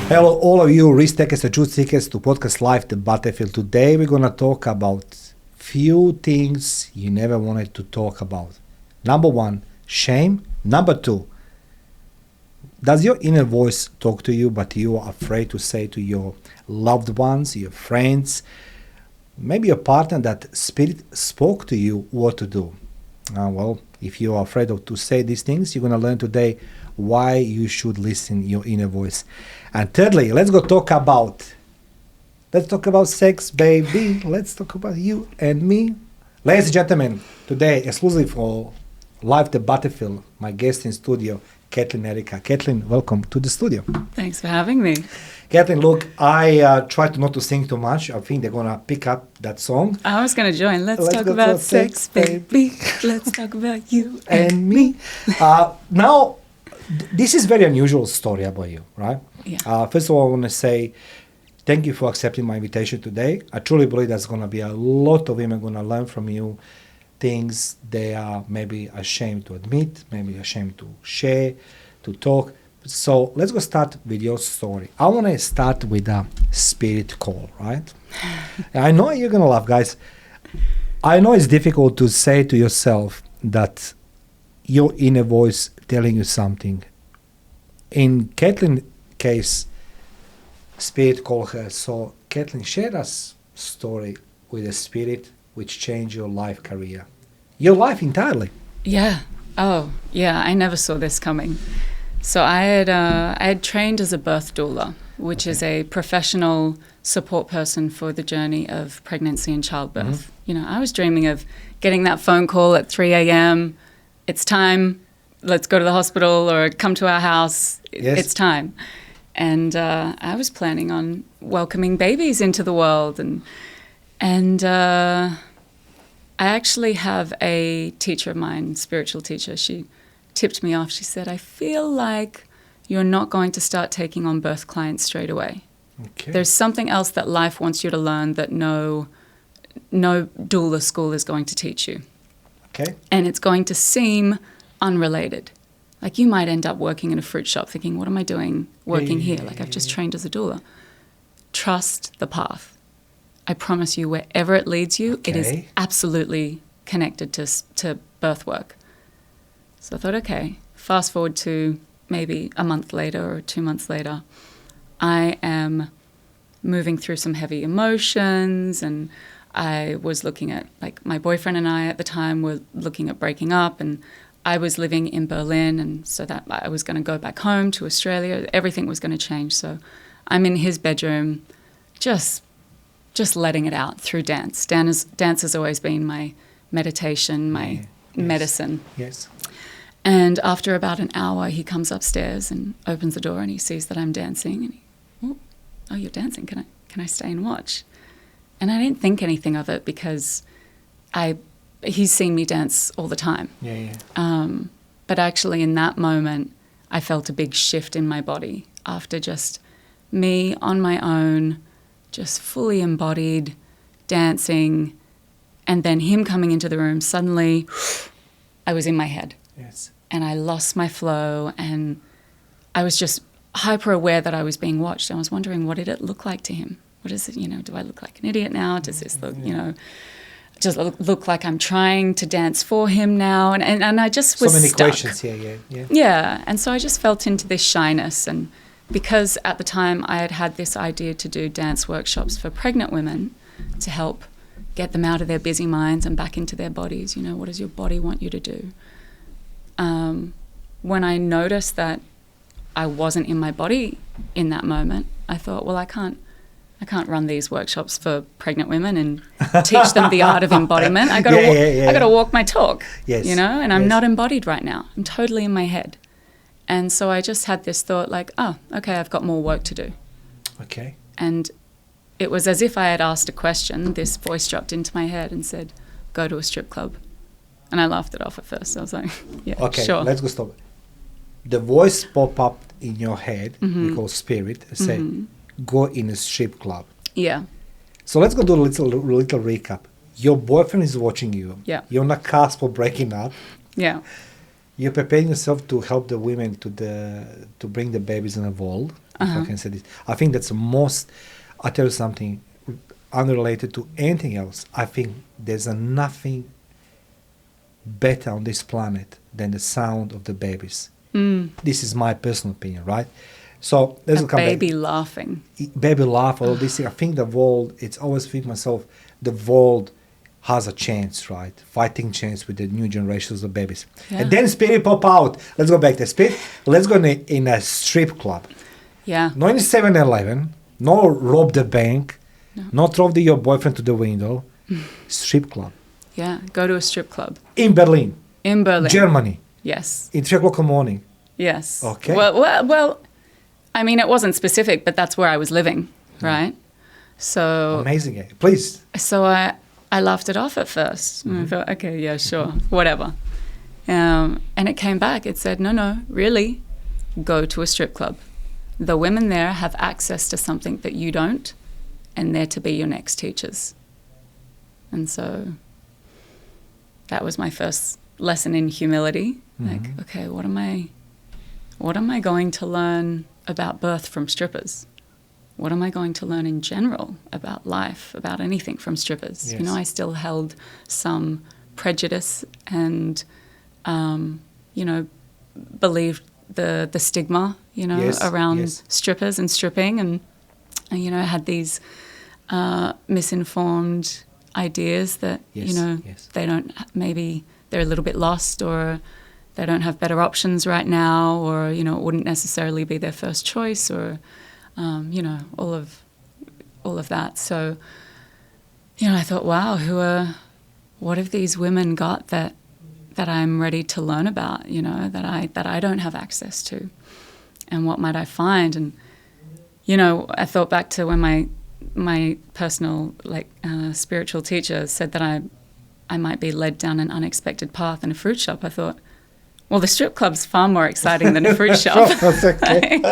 Hello, all of you risk takers and truth seekers to Podcast Life, the Battlefield. Today we're going to talk about few things you never wanted to talk about. Number one, shame. Number two, does your inner voice talk to you, but you are afraid to say to your loved ones, your friends, maybe your partner, that spirit spoke to you what to do? Well, if you are afraid to say these things, you're going to learn today why you should listen your inner voice. And thirdly, let's talk about sex, baby. Let's talk about you and me. Ladies and gentlemen, today, exclusively for Live the Battlefield, my guest in studio, Kathleen Erica. Kathleen, welcome to the studio. Thanks for having me. Kathleen, look, I try to not to sing too much. I think they're going to pick up that song. I was going to join. Let's talk about sex, baby. Let's talk about you and me. Now, this is very unusual story about you, right? Yeah. First of all, I want to say thank you for accepting my invitation today. I truly believe there's going to be a lot of women going to learn from you things they are maybe ashamed to admit, maybe ashamed to share, to talk. So let's go start with your story. I want to start with a spirit call, right? I know you're going to laugh, guys. I know it's difficult to say to yourself that your inner voice telling you something. In Kathleen's case, spirit called her. So Kathleen, share us story with a spirit which changed your life career. Your life entirely. Yeah. Oh, yeah. I never saw this coming. So I had trained as a birth doula, which is a professional support person for the journey of pregnancy and childbirth. Mm-hmm. You know, I was dreaming of getting that phone call at 3 a.m. It's time. Let's go to the hospital or come to our house. Yes. It's time. And I was planning on welcoming babies into the world. And I actually have a teacher of mine, spiritual teacher. She tipped me off. She said, I feel like you're not going to start taking on birth clients straight away. Okay. There's something else that life wants you to learn that no doula school is going to teach you. Okay. And it's going to seem unrelated. Like you might end up working in a fruit shop thinking, what am I doing working here? Like I've just trained as a doula. Trust the path. I promise you, wherever it leads you, it is absolutely connected to birth work. So I thought, okay, fast forward to maybe a month later or 2 months later, I am moving through some heavy emotions, and I was looking at, like, my boyfriend and I at the time were looking at breaking up, and I was living in Berlin, and so that I was going to go back home to Australia. Everything was going to change. So I'm in his bedroom just letting it out through dance. Dance has always been my meditation, my medicine. Yes. And after about an hour, he comes upstairs and opens the door, and he sees that I'm dancing, and oh, you're dancing. Can I stay and watch? And I didn't think anything of it because he's seen me dance all the time. But actually in that moment, I felt a big shift in my body after just me on my own, just fully embodied, dancing, and then him coming into the room. Suddenly, I was in my head. Yes. And I lost my flow, and I was just hyper aware that I was being watched. I was wondering, what did it look like to him? What is it, do I look like an idiot now? Does this look, just look like I'm trying to dance for him now? And I just was so many stuck. questions, Yeah, and so I just felt into this shyness. And because at the time I had this idea to do dance workshops for pregnant women to help get them out of their busy minds and back into their bodies, what does your body want you to do? When I noticed that I wasn't in my body in that moment, I thought, well, I can't run these workshops for pregnant women and teach them the art of embodiment. I got to walk my talk, and I'm not embodied right now. I'm totally in my head. And so I just had this thought like, oh, okay, I've got more work to do. Okay. And it was as if I had asked a question. This voice dropped into my head and said, go to a strip club. And I laughed it off at first. I was like, yeah, okay, sure. Let's go stop. The voice pop up in your head, we call spirit, say, go in a strip club. Yeah. So let's go do a little recap. Your boyfriend is watching you. Yeah. You're on the cusp of breaking up. Yeah. you're preparing yourself to help the women to bring the babies in the world. If I can say this, I think that's the most. I'll tell you something unrelated to anything else. I think there's nothing better on this planet than the sound of the babies. This is my personal opinion, right? So let's come baby back. laughing. Baby laugh, all this thing. I think the world, it's always think myself, the world has a chance, right? Fighting chance with the new generations of babies. Yeah. And then Spirit pop out. Let's go back to Spirit. Let's go in a strip club. Yeah. Not in 7-Eleven, no rob the bank, not throw your boyfriend to the window. Strip club. Yeah. Go to a strip club. In Berlin. In Berlin. Germany. Yes. In 3 o'clock in the morning. Yes. Okay. Well, I mean, it wasn't specific, but that's where I was living, right? So Amazing. Please. So I laughed it off at first. And I thought, okay, yeah, sure, whatever. And it came back. It said, no, really, go to a strip club. The women there have access to something that you don't, and they're to be your next teachers. And so that was my first lesson in humility. Like, okay, what am I going to learn about birth from strippers? What am I going to learn in general about life, about anything from strippers? Yes. You know, I still held some prejudice and, believed the stigma, around strippers and stripping, and had these misinformed ideas that, they don't, maybe they're a little bit lost, or they don't have better options right now, or, it wouldn't necessarily be their first choice, or, all of that. So, I thought, wow, what have these women got that I'm ready to learn about, that I don't have access to, and what might I find? And, I thought back to when my personal, spiritual teacher said that I might be led down an unexpected path in a fruit shop. I thought, well, the strip club's far more exciting than a fruit shop. That's okay.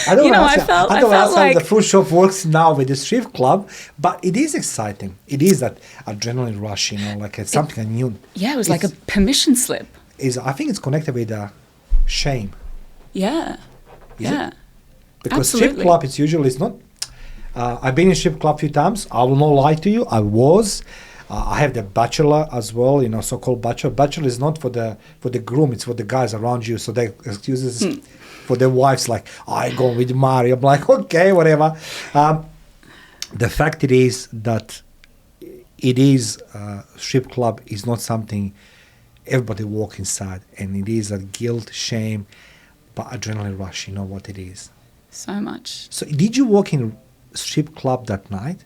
I don't know how the fruit shop works now with the strip club, but it is exciting. It is that adrenaline rush, like it's something new. Yeah, it was like a permission slip. I think it's connected with shame. Yeah. It? Because Absolutely. strip club, it's not. I've been in strip club a few times. I will not lie to you. I was. I have the bachelor as well, so-called bachelor. Bachelor is not for the groom; it's for the guys around you. So they excuses for their wives, like I go with Mari. I'm like, okay, whatever. The fact it is that it is strip club is not something everybody walk inside, and it is a guilt, shame, but adrenaline rush. You know what it is. So much. So did you walk in strip club that night?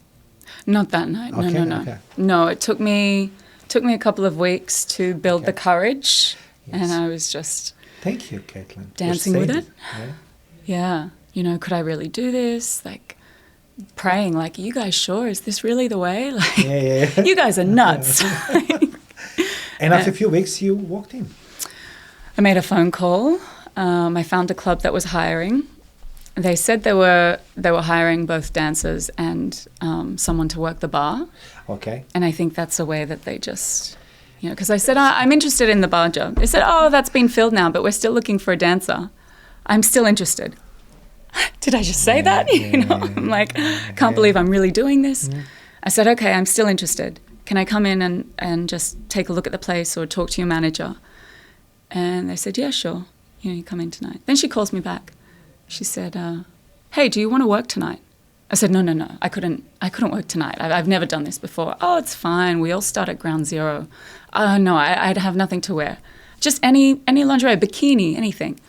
Not that night. No, Okay, no. okay. No, it took me a couple of weeks to build the courage, Yes. and I was just Thank you, Caitlin. for dancing saying with it. Yeah. Yeah. Could I really do this? Like praying, like, you guys sure? Is this really the way? Like, Yeah. you guys are nuts. And after a few weeks, you walked in. I made a phone call. I found a club that was hiring. They said they were hiring both dancers and someone to work the bar. Okay. And I think that's a way that they just, because I said, I'm interested in the bar job. They said, oh, that's been filled now, but we're still looking for a dancer. I'm still interested. Did I just say that? I'm like, can't believe I'm really doing this. I said, okay, I'm still interested. Can I come in and just take a look at the place or talk to your manager? And they said, yeah, sure. You come in tonight. Then she calls me back. She said, hey, do you want to work tonight? I said, no, I couldn't work tonight. I've never done this before. Oh, it's fine. We all start at ground zero. No, I'd have nothing to wear. Just any lingerie, bikini, anything.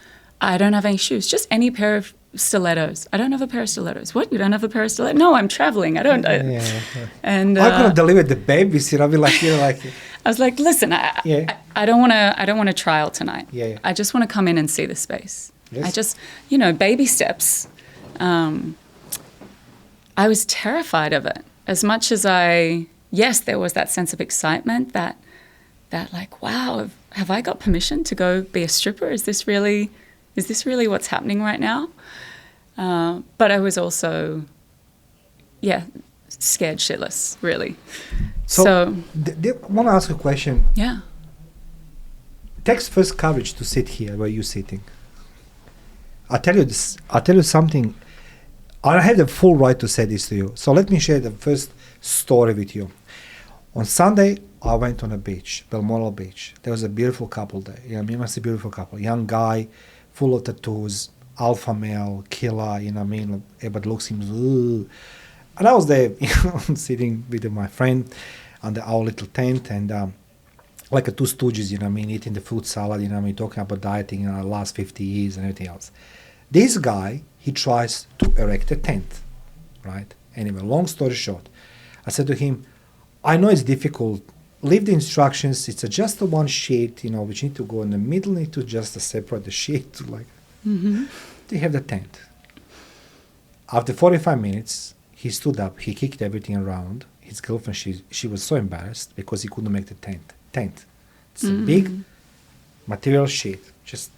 I don't have any shoes. Just any pair of stilettos. I don't have a pair of stilettos. What? You don't have a pair of stilettos? No, I'm traveling. I don't. And I could have delivered the babies. I'd be like, I was like, listen, I don't want to trial tonight. Yeah. I just want to come in and see the space. Yes. I just, baby steps. I was terrified of it. As much as yes, there was that sense of excitement that like, wow, have I got permission to go be a stripper? Is this really what's happening right now? But I was also, scared shitless, really. So I want to ask a question. Yeah. takes first courage to sit here where you're sitting. I'll tell you this. I'll tell you something. I have the full right to say this to you. So let me share the first story with you. On Sunday, I went on a beach, Balmoral Beach. There was a beautiful couple there. You know, I mean, it's a beautiful couple. Young guy, full of tattoos, alpha male, killer. You know what I mean? Everybody looks him. Ugh. And I was there, you know, sitting with my friend under our little tent, and like a two stooges, you know what I mean, eating the fruit salad, you know what I mean, talking about dieting in the last 50 years and everything else. This guy, he tries to erect a tent, right? Anyway, long story short, I said to him, I know it's difficult. Leave the instructions. It's just a one sheet, you know, which need to go in the middle, need to just separate the sheet to like, they have the tent. After 45 minutes, he stood up, he kicked everything around. His girlfriend, she was so embarrassed because he couldn't make the tent. It's a big material sheet. Just,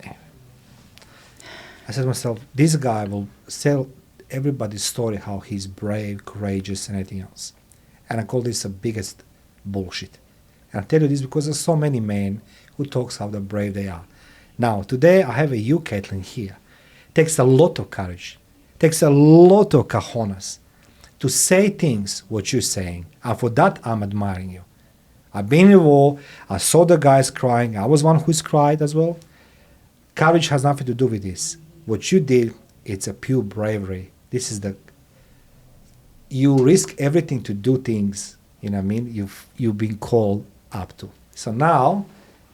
I said to myself, this guy will sell everybody's story how he's brave, courageous, and everything else. And I call this the biggest bullshit. And I tell you this because there's so many men who talks how the brave they are. Now, today I have you, Caitlin, here. It takes a lot of courage. It takes a lot of cojones to say things what you're saying. And for that, I'm admiring you. I've been in war. I saw the guys crying. I was one who's cried as well. Courage has nothing to do with this. What you did, it's a pure bravery. This is you risk everything to do things, you know what I mean, you've been called up to. So now,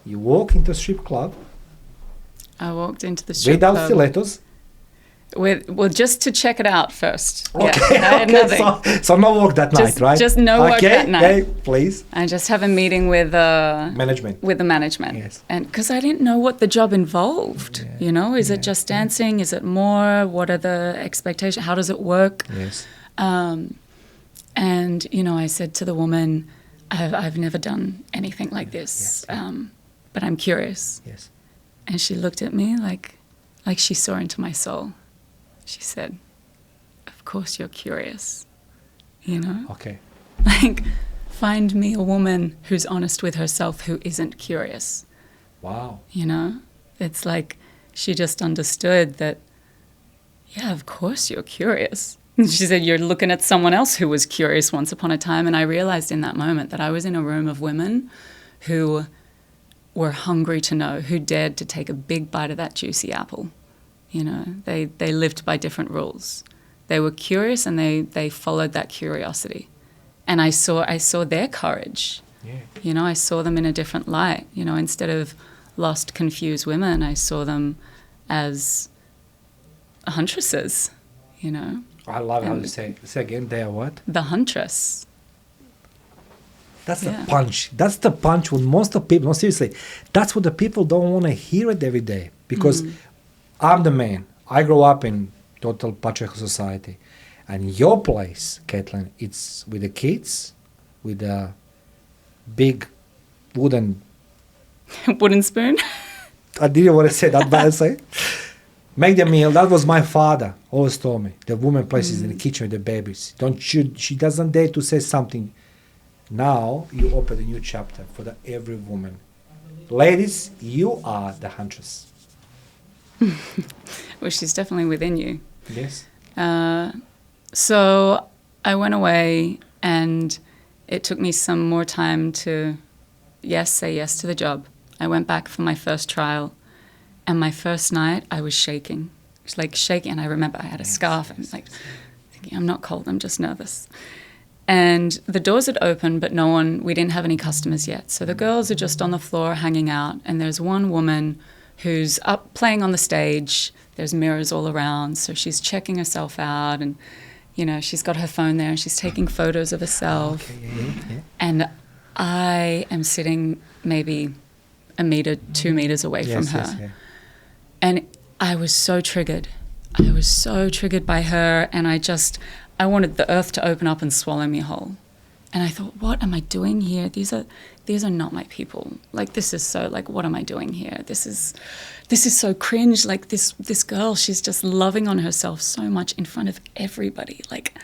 you walk into a strip club. I walked into the strip without club. stilettos. Well, just to check it out first. Okay, yeah, I had nothing. So no work that night, right? Just no work that night. Okay, please. I just have a meeting with management. With the management. Yes. And because I didn't know what the job involved. Yeah. You know, is it just dancing? Is it more? What are the expectations? How does it work? Yes. And you know, I said to the woman, I've never done anything like this, but I'm curious. Yes. And she looked at me like she saw into my soul. She said, of course you're curious, you know? Okay. Like, find me a woman who's honest with herself who isn't curious. Wow. You know? It's like she just understood that, yeah, of course you're curious. She said, you're looking at someone else who was curious once upon a time. And I realized in that moment that I was in a room of women who were hungry to know, who dared to take a big bite of that juicy apple. You know, they lived by different rules. They were curious and they followed that curiosity. And I saw their courage. Yeah. You know, I saw them in a different light. You know, instead of lost, confused women, I saw them as huntresses, you know. I love how you say again, they are what? The huntress. That's the punch. That's the punch when most of people, no, seriously, that's what the people don't want to hear it every day. Because I'm the man. I grew up in total patriarchal society. And your place, Caitlin, it's with the kids, with a big wooden spoon? I didn't want to say that, but I say. Make the meal. That was my father always told me. The woman places in the kitchen with the babies. She doesn't dare to say something. Now you open a new chapter for every woman. Ladies, you are the huntress. Well, she's definitely within you. Yes. So I went away, and it took me some more time to, say yes to the job. I went back for my first trial, and my first night I was shaking. It was like shaking, and I remember I had a scarf, and like thinking, I'm not cold, I'm just nervous. And the doors had opened, but we didn't have any customers yet. So the girls are just on the floor hanging out, and there's one woman who's up playing on the stage. There's mirrors all around, so she's checking herself out, and you know, she's got her phone there and she's taking photos of herself. Okay. And I am sitting maybe 1 meter, 2 meters away from her. Yes. And I was so triggered. I was so triggered by her, and I wanted the earth to open up and swallow me whole. And I thought, what am I doing here? These are not my people. Like, this is so, like, what am I doing here? This is so cringe. Like, this girl, she's just loving on herself so much in front of everybody. Like,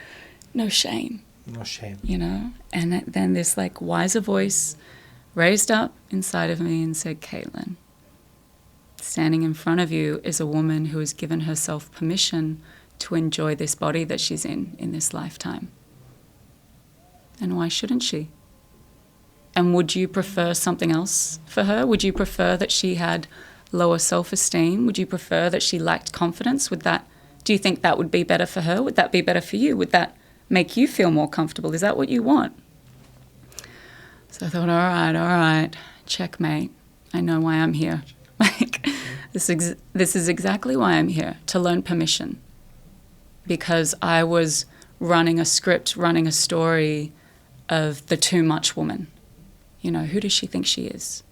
no shame. No shame. You know? And then this, like, wiser voice raised up inside of me and said, Caitlin, standing in front of you is a woman who has given herself permission to enjoy this body that she's in this lifetime. And why shouldn't she? And would you prefer something else for her? Would you prefer that she had lower self-esteem? Would you prefer that she lacked confidence? Do you think that would be better for her? Would that be better for you? Would that make you feel more comfortable? Is that what you want? So I thought, all right, checkmate. I know why I'm here. Like, this is exactly why I'm here, to learn permission. Because I was running a script, running a story of the too much woman. You know, who does she think she is?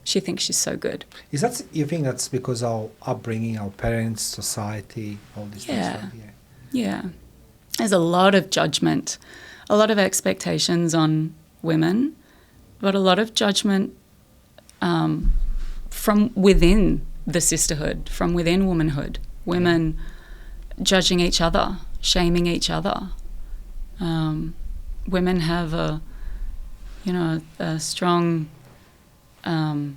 She thinks she's so good. You think that's because our upbringing, our parents, society, all these things? Yeah. There's a lot of judgment, a lot of expectations on women, but a lot of judgment from within the sisterhood, from within womanhood. Women judging each other, shaming each other. Women have a strong, a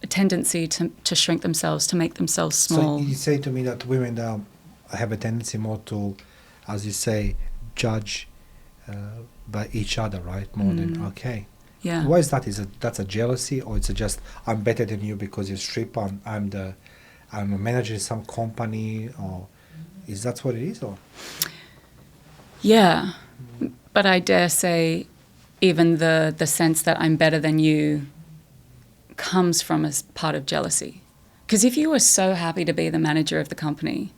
tendency to shrink themselves, to make themselves small. So you say to me that women have a tendency more to, as you say, judge by each other, right? More than, okay. Yeah. Why is that? That's a jealousy, or it's just I'm better than you because you're stripper, I'm a manager in some company, or is that what it is? Or yeah, but I dare say even the sense that I'm better than you comes from a part of jealousy. Because if you were so happy to be the manager of the company,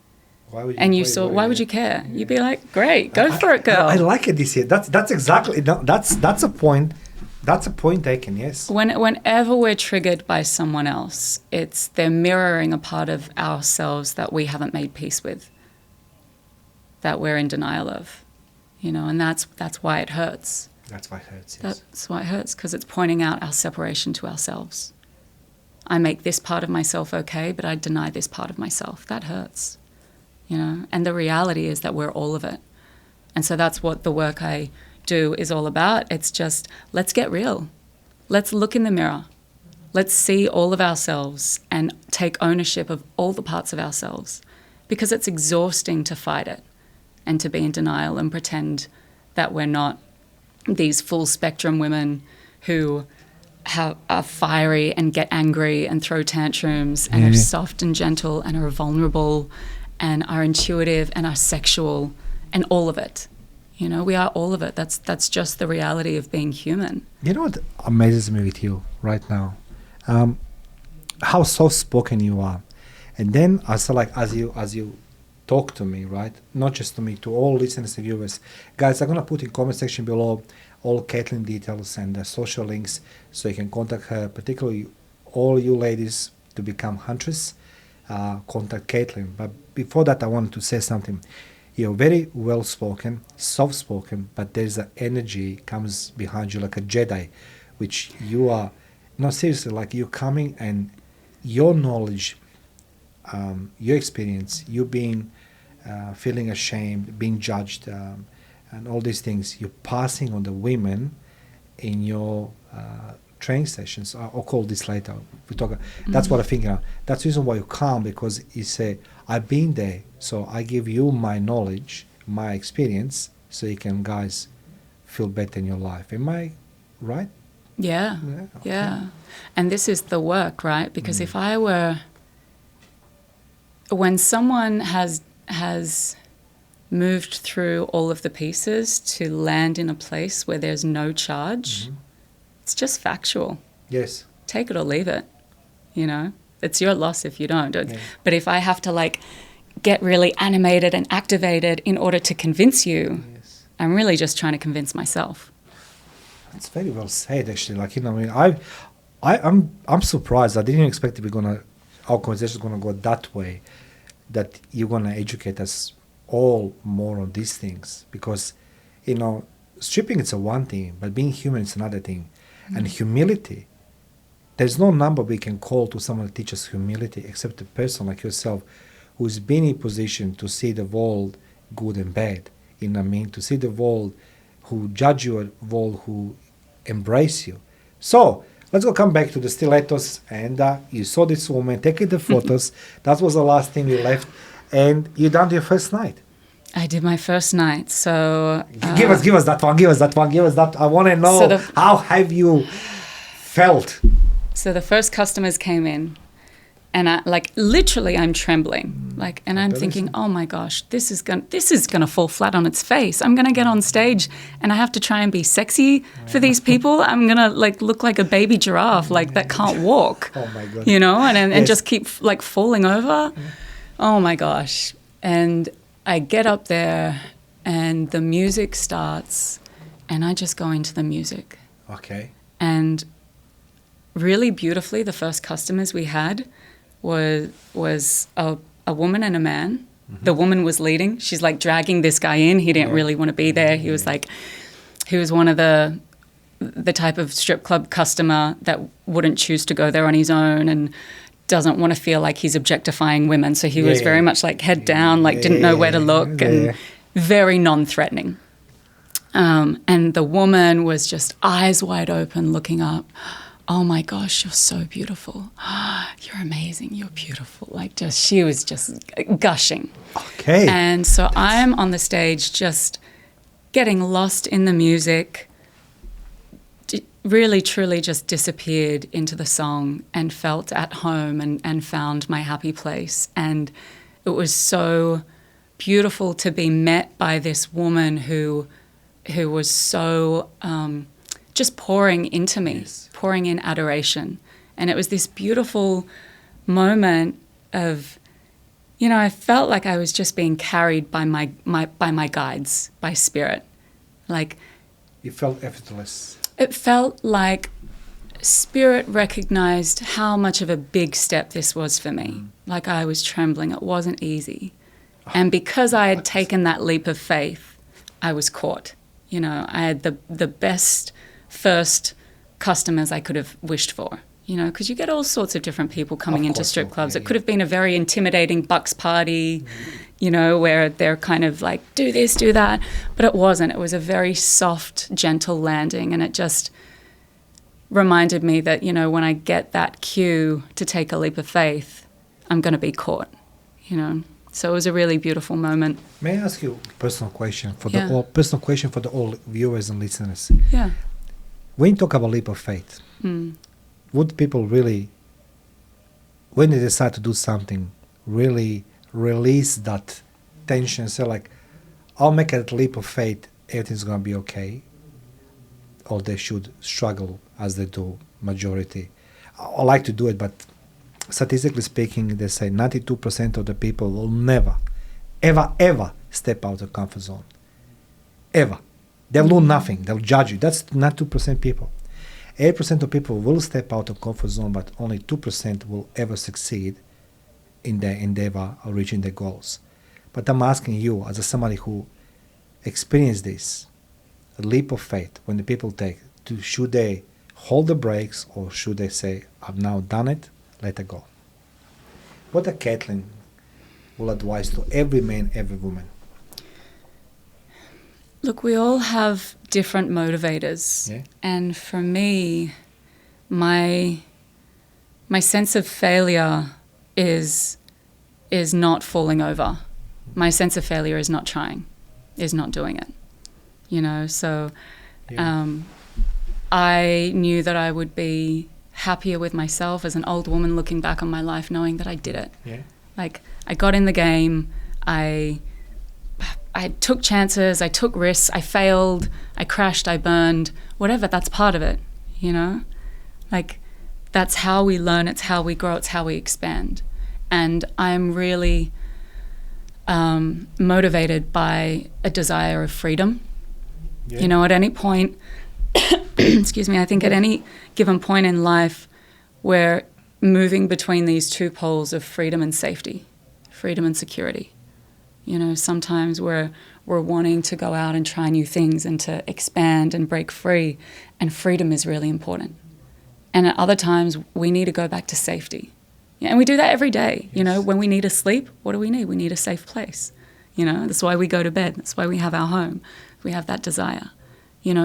why would you care? Yeah. You'd be like, great, go for it, girl. I like it this year. That's exactly, that's a point. That's a point taken, yes. Whenever we're triggered by someone else, they're mirroring a part of ourselves that we haven't made peace with, that we're in denial of, and that's why it hurts. That's why it hurts, yes. That's why it hurts, because it's pointing out our separation to ourselves. I make this part of myself okay, but I deny this part of myself. That hurts, And the reality is that we're all of it. And so that's what the work I do is all about. It's just, let's get real. Let's look in the mirror. Let's see all of ourselves and take ownership of all the parts of ourselves, because it's exhausting to fight it and to be in denial and pretend that we're not these full spectrum women who are fiery and get angry and throw tantrums and are soft and gentle and are vulnerable and are intuitive and are sexual and all of it. We are all of it. That's just the reality of being human. You know what amazes me with you right now? How soft-spoken you are. And then as you talk to me, right? Not just to me, to all listeners and viewers. Guys, I'm going to put in comment section below all Caitlin details and the social links so you can contact her, particularly all you ladies to become huntress. Contact Caitlin. But before that, I wanted to say something. You're very well-spoken, soft-spoken, but there's an energy comes behind you like a Jedi, which you are, no, seriously, like you're coming and your knowledge, your experience, you being, feeling ashamed, being judged, and all these things, you're passing on the women in your training sessions. I'll call this later. That's what I'm thinking of. That's the reason why you come, because you say, I've been there, so I give you my knowledge, my experience, so you can, guys, feel better in your life. Am I right? Yeah. Okay. Yeah. And this is the work, right? Because if I were, when someone has moved through all of the pieces to land in a place where there's no charge, it's just factual. Yes. Take it or leave it, It's your loss if you don't. Yeah. But if I have to, get really animated and activated in order to convince you, I'm really just trying to convince myself. It's very well said, actually. I'm surprised. I didn't expect our conversation is gonna go that way, that you're gonna educate us all more on these things, because, stripping is one thing, but being human is another thing. And humility, there's no number we can call to someone to teach us humility except a person like yourself who's been in position to see the world good and bad. To see the world, who judge your world, who embrace you. So let's go come back to the stilettos, and you saw this woman taking the photos. That was the last thing you left, and you done your first night. I did my first night. So Give us that one. Give us that. I want to know how have you felt. So the first customers came in, and I'm trembling, and I'm thinking, oh my gosh, this is gonna fall flat on its face. I'm gonna get on stage, and I have to try and be sexy for these people. I'm gonna look like a baby giraffe, that can't walk. Oh my god! And just keep falling over. Oh my gosh! And I get up there, and the music starts, and I just go into the music. Okay. And really beautifully, the first customers we had was a woman and a man. Mm-hmm. The woman was leading. She's dragging this guy in. He didn't really want to be there. He was he was one of the type of strip club customer that wouldn't choose to go there on his own and doesn't want to feel like he's objectifying women. So he was very much head down, didn't know where to look, and very non-threatening. And the woman was just eyes wide open looking up. Oh my gosh, you're so beautiful. You're amazing. You're beautiful. She was just gushing. Okay. And so I'm on the stage just getting lost in the music, really, truly just disappeared into the song and felt at home and found my happy place. And it was so beautiful to be met by this woman who was so just pouring into me, pouring in adoration. And it was this beautiful moment of, I felt like I was just being carried by my guides, by spirit. You felt effortless. It felt like spirit recognized how much of a big step this was for me. I was trembling. It wasn't easy. And because I had taken that leap of faith, I was caught. I had the best first customers I could have wished for, because you get all sorts of different people coming into strip clubs. It could have been a very intimidating bucks party, where they're kind of do this, do that. But it wasn't. It was a very soft, gentle landing. And it just reminded me that, when I get that cue to take a leap of faith, I'm going to be caught, So it was a really beautiful moment. May I ask you a personal question for the all viewers and listeners? Yeah. When you talk about leap of faith, would people really, when they decide to do something, really release that tension? Say I'll make a leap of faith, everything's going to be okay? Or they should struggle as they do majority? I like to do it, but statistically speaking, they say 92% of the people will never, ever step out of the comfort zone. Ever. They'll do nothing. They'll judge you. That's not 2% people. 8% of people will step out of comfort zone, but only 2% will ever succeed in their endeavor or reaching their goals. But I'm asking you, as somebody who experienced this, a leap of faith, when the people take, should they hold the brakes or should they say, I've now done it, let it go? What a Caitlin will advise to every man, every woman? Look, we all have different motivators. Yeah. And for me, my sense of failure is not falling over. My sense of failure is not trying, is not doing it. So I knew that I would be happier with myself as an old woman looking back on my life knowing that I did it. Yeah. I got in the game, I took chances, I took risks, I failed, I crashed, I burned, whatever, that's part of it, that's how we learn, it's how we grow, it's how we expand. And I'm really motivated by a desire of freedom. Yeah. At any point, excuse me, I think at any given point in life, we're moving between these two poles of freedom and safety, freedom and security. Sometimes we're wanting to go out and try new things and to expand and break free, and freedom is really important. And at other times, we need to go back to safety. Yeah, and we do that every day. Yes. When we need to sleep, what do we need? We need a safe place. That's why we go to bed. That's why we have our home. We have that desire.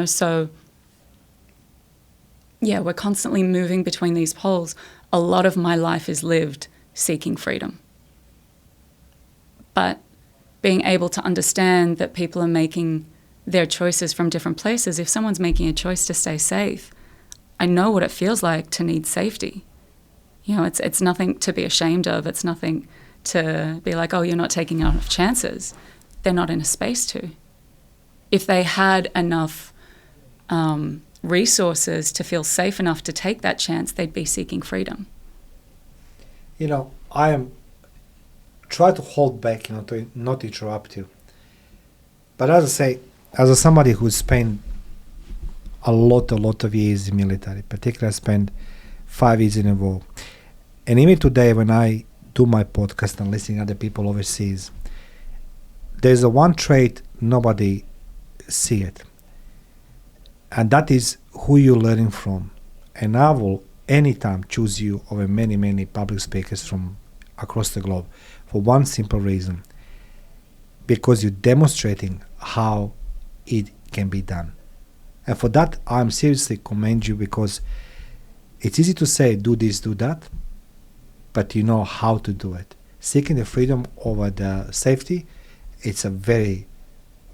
So yeah, we're constantly moving between these poles. A lot of my life is lived seeking freedom. But being able to understand that people are making their choices from different places. If someone's making a choice to stay safe, I know what it feels like to need safety. You know, it's nothing to be ashamed of. It's nothing to be like, oh, you're not taking enough chances. They're not in a space to. If they had enough resources to feel safe enough to take that chance, they'd be seeking freedom. You know, I am try to hold back, you know, to not interrupt you. But as I say, as somebody who spent a lot of years in military, particularly I spent 5 years in a war. And even today when I do my podcast and listening to other people overseas, there's a one trait nobody see it. And that is who you're learning from. And I will anytime choose you over many public speakers from across the globe for one simple reason. Because you're demonstrating how it can be done. And for that, I'm seriously commend you, because it's easy to say, do this, do that, but you know how to do it. Seeking the freedom over the safety, it's a very,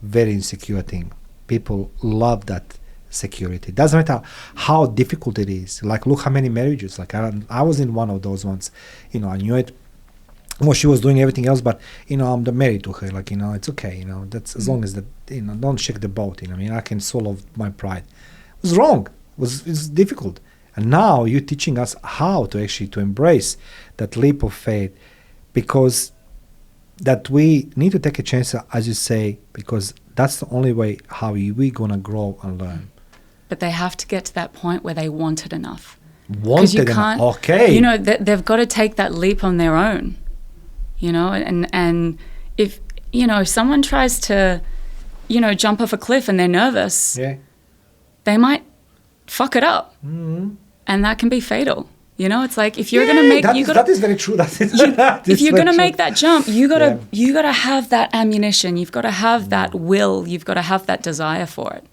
very insecure thing. People love that security. Doesn't matter how difficult it is. Like, look how many marriages. Like, I was in one of those ones. You know, I knew it. Well, she was doing everything else, but, you know, I'm married to her. Like, you know, it's okay. You know, that's as long as that, you know, don't shake the boat. You know, I mean, I can swallow my pride. It was wrong. It's difficult. And now you're teaching us how to actually to embrace that leap of faith, because that we need to take a chance, as you say, because that's the only way how we're going to grow and learn. But they have to get to that point where they want it enough. Wanted enough. Okay. You know, they've got to take that leap on their own. You know, and if, you know, if someone tries to, you know, jump off a cliff and they're nervous, Yeah. they might fuck it up. Mm-hmm. And that can be fatal. You know, it's like, if you're going to make, that is very true. If you're going to make that jump, you gotta have that ammunition. You've got to have that will. You've got to have that desire for it.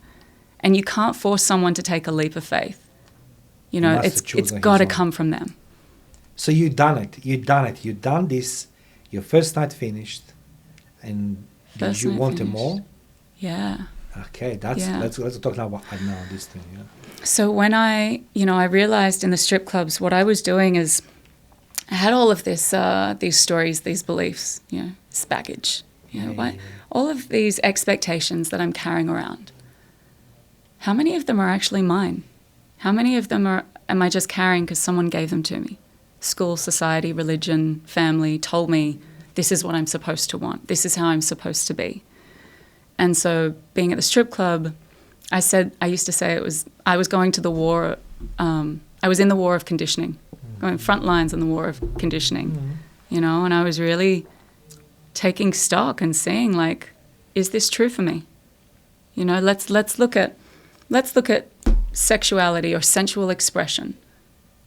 And you can't force someone to take a leap of faith. You know, it's got to come from them. So you've done it. You've done this. Your first night finished, and did you want more? Yeah. Okay, let's talk now about this thing. Yeah. So when I realized in the strip clubs, what I was doing is, I had all of this, these stories, these beliefs, you know, this baggage, all of these expectations that I'm carrying around. How many of them are actually mine? How many of them am I just carrying because someone gave them to me? School, society, religion, family told me this is what I'm supposed to want. This is how I'm supposed to be. And so being at the strip club, I used to say I was going to the war, I was in the war of conditioning, going front lines in the war of conditioning, you know, and I was really taking stock and seeing, like, is this true for me? You know, let's look at sexuality or sensual expression.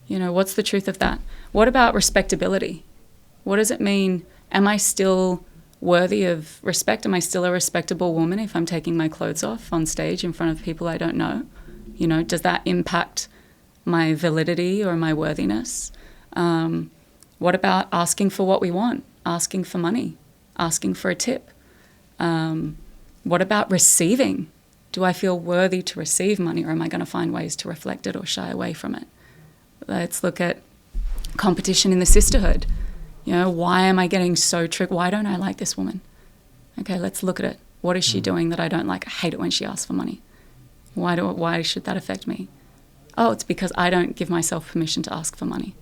You know, what's the truth of that? What about respectability? What does it mean? Am I still worthy of respect? Am I still a respectable woman if I'm taking my clothes off on stage in front of people I don't know? You know, does that impact my validity or my worthiness? What about asking for what we want? Asking for money? Asking for a tip? What about receiving? Do I feel worthy to receive money, or am I going to find ways to reflect it or shy away from it? Let's look at competition in the sisterhood. You know, why am I getting so triggered? Why don't I like this woman? Okay, let's look at it. What is she doing that I don't like? I hate it when she asks for money. Why should that affect me? Oh, it's because I don't give myself permission to ask for money.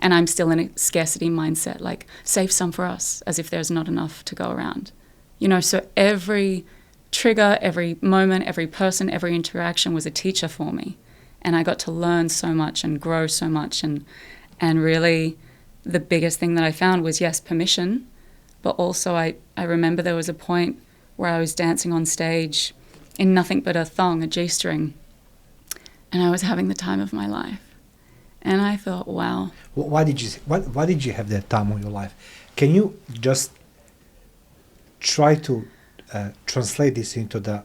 And I'm still in a scarcity mindset, like, save some for us, as if there's not enough to go around. You know, so every trigger, every moment, every person, every interaction was a teacher for me. And I got to learn so much and grow so much. And really, the biggest thing that I found was, yes, permission, but also I remember there was a point where I was dancing on stage in nothing but a thong, a G-string, and I was having the time of my life. And I thought, wow. Why did you have that time of your life? Can you just try to translate this into the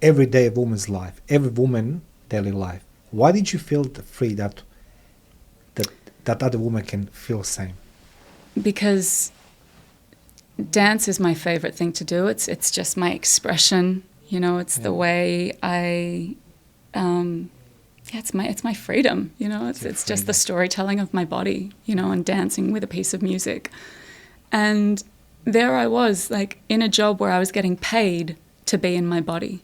everyday woman's life? Every woman daily life. Why did you feel free that other woman can feel same? Because dance is my favorite thing to do. It's just my expression. It's the way I. It's my freedom. It's just the storytelling of my body. And dancing with a piece of music. And there I was, like, in a job where I was getting paid to be in my body,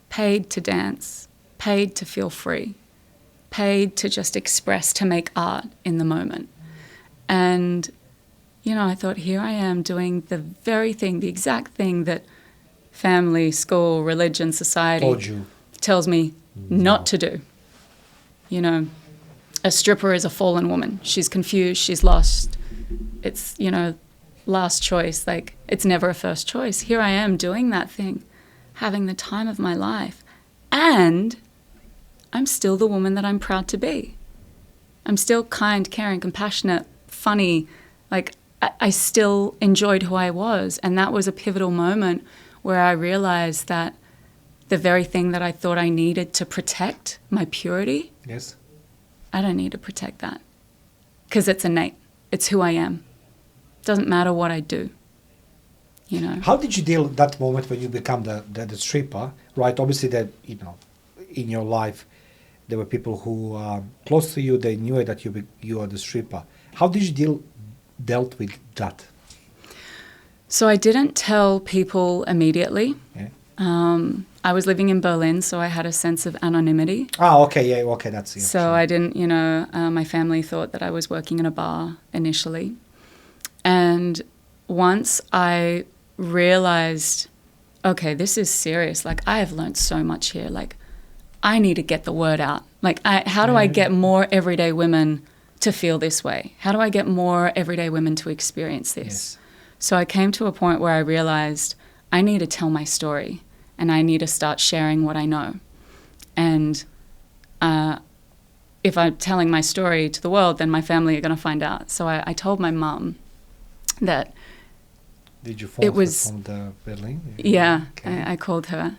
paid to dance, paid to feel free, paid to just express, to make art in the moment. And, I thought, here I am doing the very thing, the exact thing that family, school, religion, society tells me not to do. A stripper is a fallen woman. She's confused, she's lost. It's, last choice. Like, it's never a first choice. Here I am doing that thing, having the time of my life. And I'm still the woman that I'm proud to be. I'm still kind, caring, compassionate, funny. Like, I still enjoyed who I was. And that was a pivotal moment where I realized that the very thing that I thought I needed to protect, my purity, yes, I don't need to protect that. Because it's innate. It's who I am. Doesn't matter what I do. How did you deal with that moment when you become the stripper, right? Obviously that, in your life, there were people who are close to you, they knew that you are the stripper. How did you dealt with that? So I didn't tell people immediately. Yeah. I was living in Berlin, so I had a sense of anonymity. Oh, okay, yeah, okay, that's it. So sure. I didn't, my family thought that I was working in a bar initially. And once I realized, okay, this is serious. Like, I have learned so much here. Like, I need to get the word out. Like, how do I get more everyday women to feel this way? How do I get more everyday women to experience this? Yes. So I came to a point where I realized I need to tell my story and I need to start sharing what I know. And if I'm telling my story to the world, then my family are going to find out. So I told my mum that Did you phone her from the Berlin? Yeah, okay. I called her.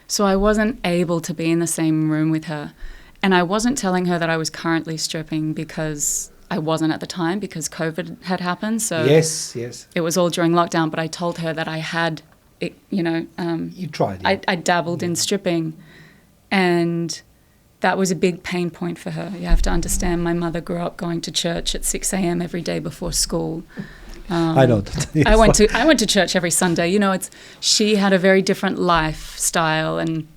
So I wasn't able to be in the same room with her. And I wasn't telling her that I was currently stripping because I wasn't at the time, because COVID had happened. So yes. It was all during lockdown, but I told her that I had, you tried it. I dabbled in stripping, and that was a big pain point for her. You have to understand, my mother grew up going to church at 6 a.m. every day before school. I know that. I went to church every Sunday. She had a very different lifestyle, and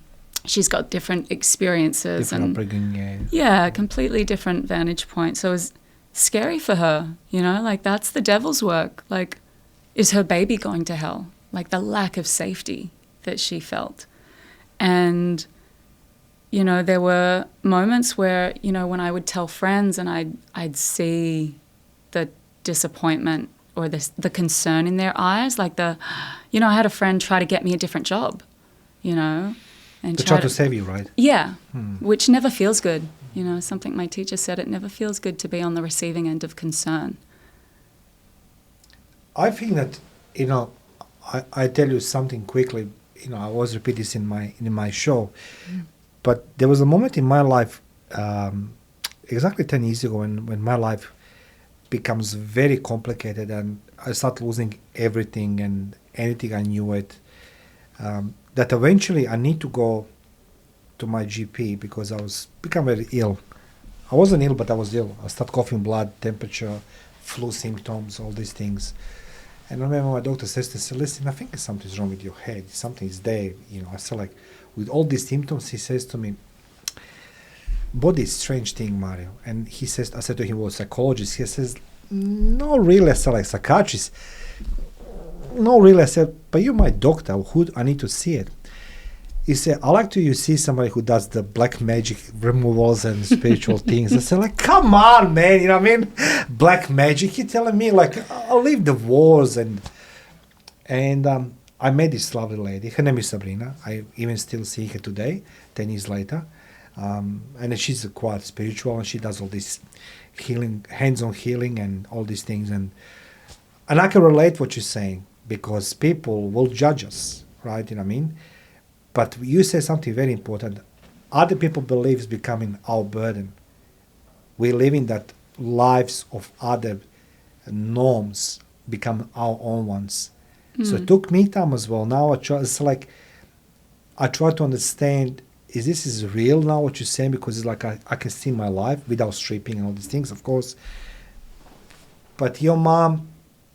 she's got different experiences, different and upbringing, yeah, completely different vantage point. So it was scary for her. Like, that's the devil's work. Like, is her baby going to hell? Like, the lack of safety that she felt. And there were moments where when I would tell friends and I'd see the disappointment or the concern in their eyes, like I had a friend try to get me a different job, and try to save you, right? Yeah, which never feels good. Something my teacher said, it never feels good to be on the receiving end of concern. I think that, I tell you something quickly, I always repeat this in my show, but there was a moment in my life, exactly 10 years ago, when my life becomes very complicated and I start losing everything and anything I knew it, that eventually I need to go to my GP because I was become very ill. I wasn't ill, but I was ill. I started coughing blood, temperature, flu symptoms, all these things. And I remember my doctor says to me, listen, I think something's wrong with your head. Something's there. I said, like, with all these symptoms, he says to me, body is a strange thing, Mario. And he says, I said to him, well, psychologist. He says, no, really. I said, like, psychiatrist. No, really. I said, but you're my doctor. Who I need to see it? He said, I like to you see somebody who does the black magic removals and spiritual things. I said, like, come on, man. You know what I mean? Black magic. You're telling me, like, I'll leave the wars. And I met this lovely lady. Her name is Sabrina. I even still see her today, 10 years later. And she's quite spiritual, and she does all this healing, hands-on healing and all these things. And I can relate what you're saying, because people will judge us, right? You know what I mean? But you say something very important. other people beliefs becoming our burden. We live in that lives of other norms become our own ones. So it took me time as well. Now it's like I try to understand, is this is real now what you're saying? Because it's like I can see my life without stripping and all these things, of course. But your mom,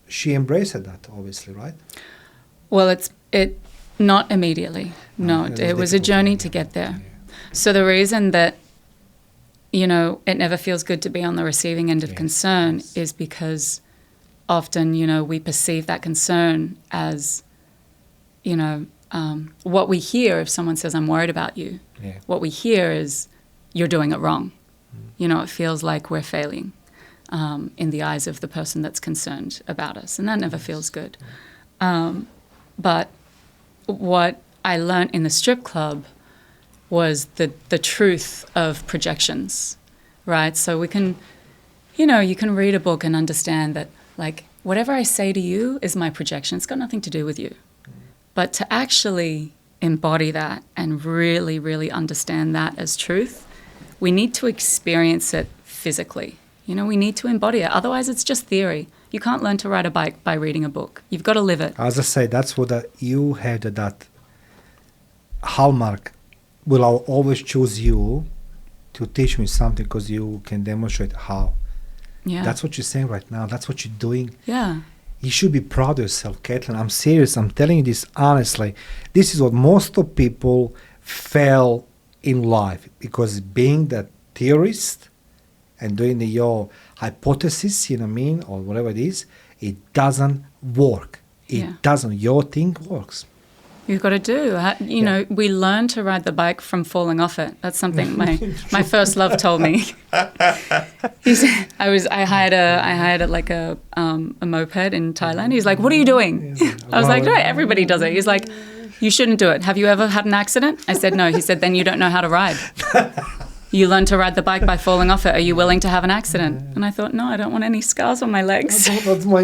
she embraced that, obviously, right? Well, it not immediately. No, it was a journey to get there. So the reason that, you know, it never feels good to be on the receiving end of concern is because often, you know, we perceive that concern as, you know, what we hear if someone says, I'm worried about you. Yeah. What we hear is, you're doing it wrong. You know, it feels like we're failing in the eyes of the person that's concerned about us. And that never feels good. But what I learned in the strip club was the truth of projections, right? So we can, you know, you can read a book and understand that, like, whatever I say to you is my projection. It's got nothing to do with you. But to actually embody that and really, really understand that as truth, we need to experience it physically. You know, we need to embody it. Otherwise, it's just theory. You can't learn to ride a bike by reading a book. You've got to live it. As I say, that's what you had that hallmark. Will I always choose you to teach me something because you can demonstrate how. Yeah. That's what you're saying right now. That's what you're doing. Yeah. You should be proud of yourself, Caitlin. I'm serious. I'm telling you this honestly. This is what most of people fail in life, because being the theorist and doing your hypothesis, you know what I mean, or whatever it is, it doesn't work. It doesn't. Your thing works. You've got to do. You know, we learn to ride the bike from falling off it. That's something my first love told me. I hired a moped in Thailand. He's like, "What are you doing?" I was like, "No, everybody does it." He's like, "You shouldn't do it. Have you ever had an accident?" I said, "No." He said, "Then you don't know how to ride. You learn to ride the bike by falling off it. Are you willing to have an accident?" And I thought, no, I don't want any scars on my legs. That's my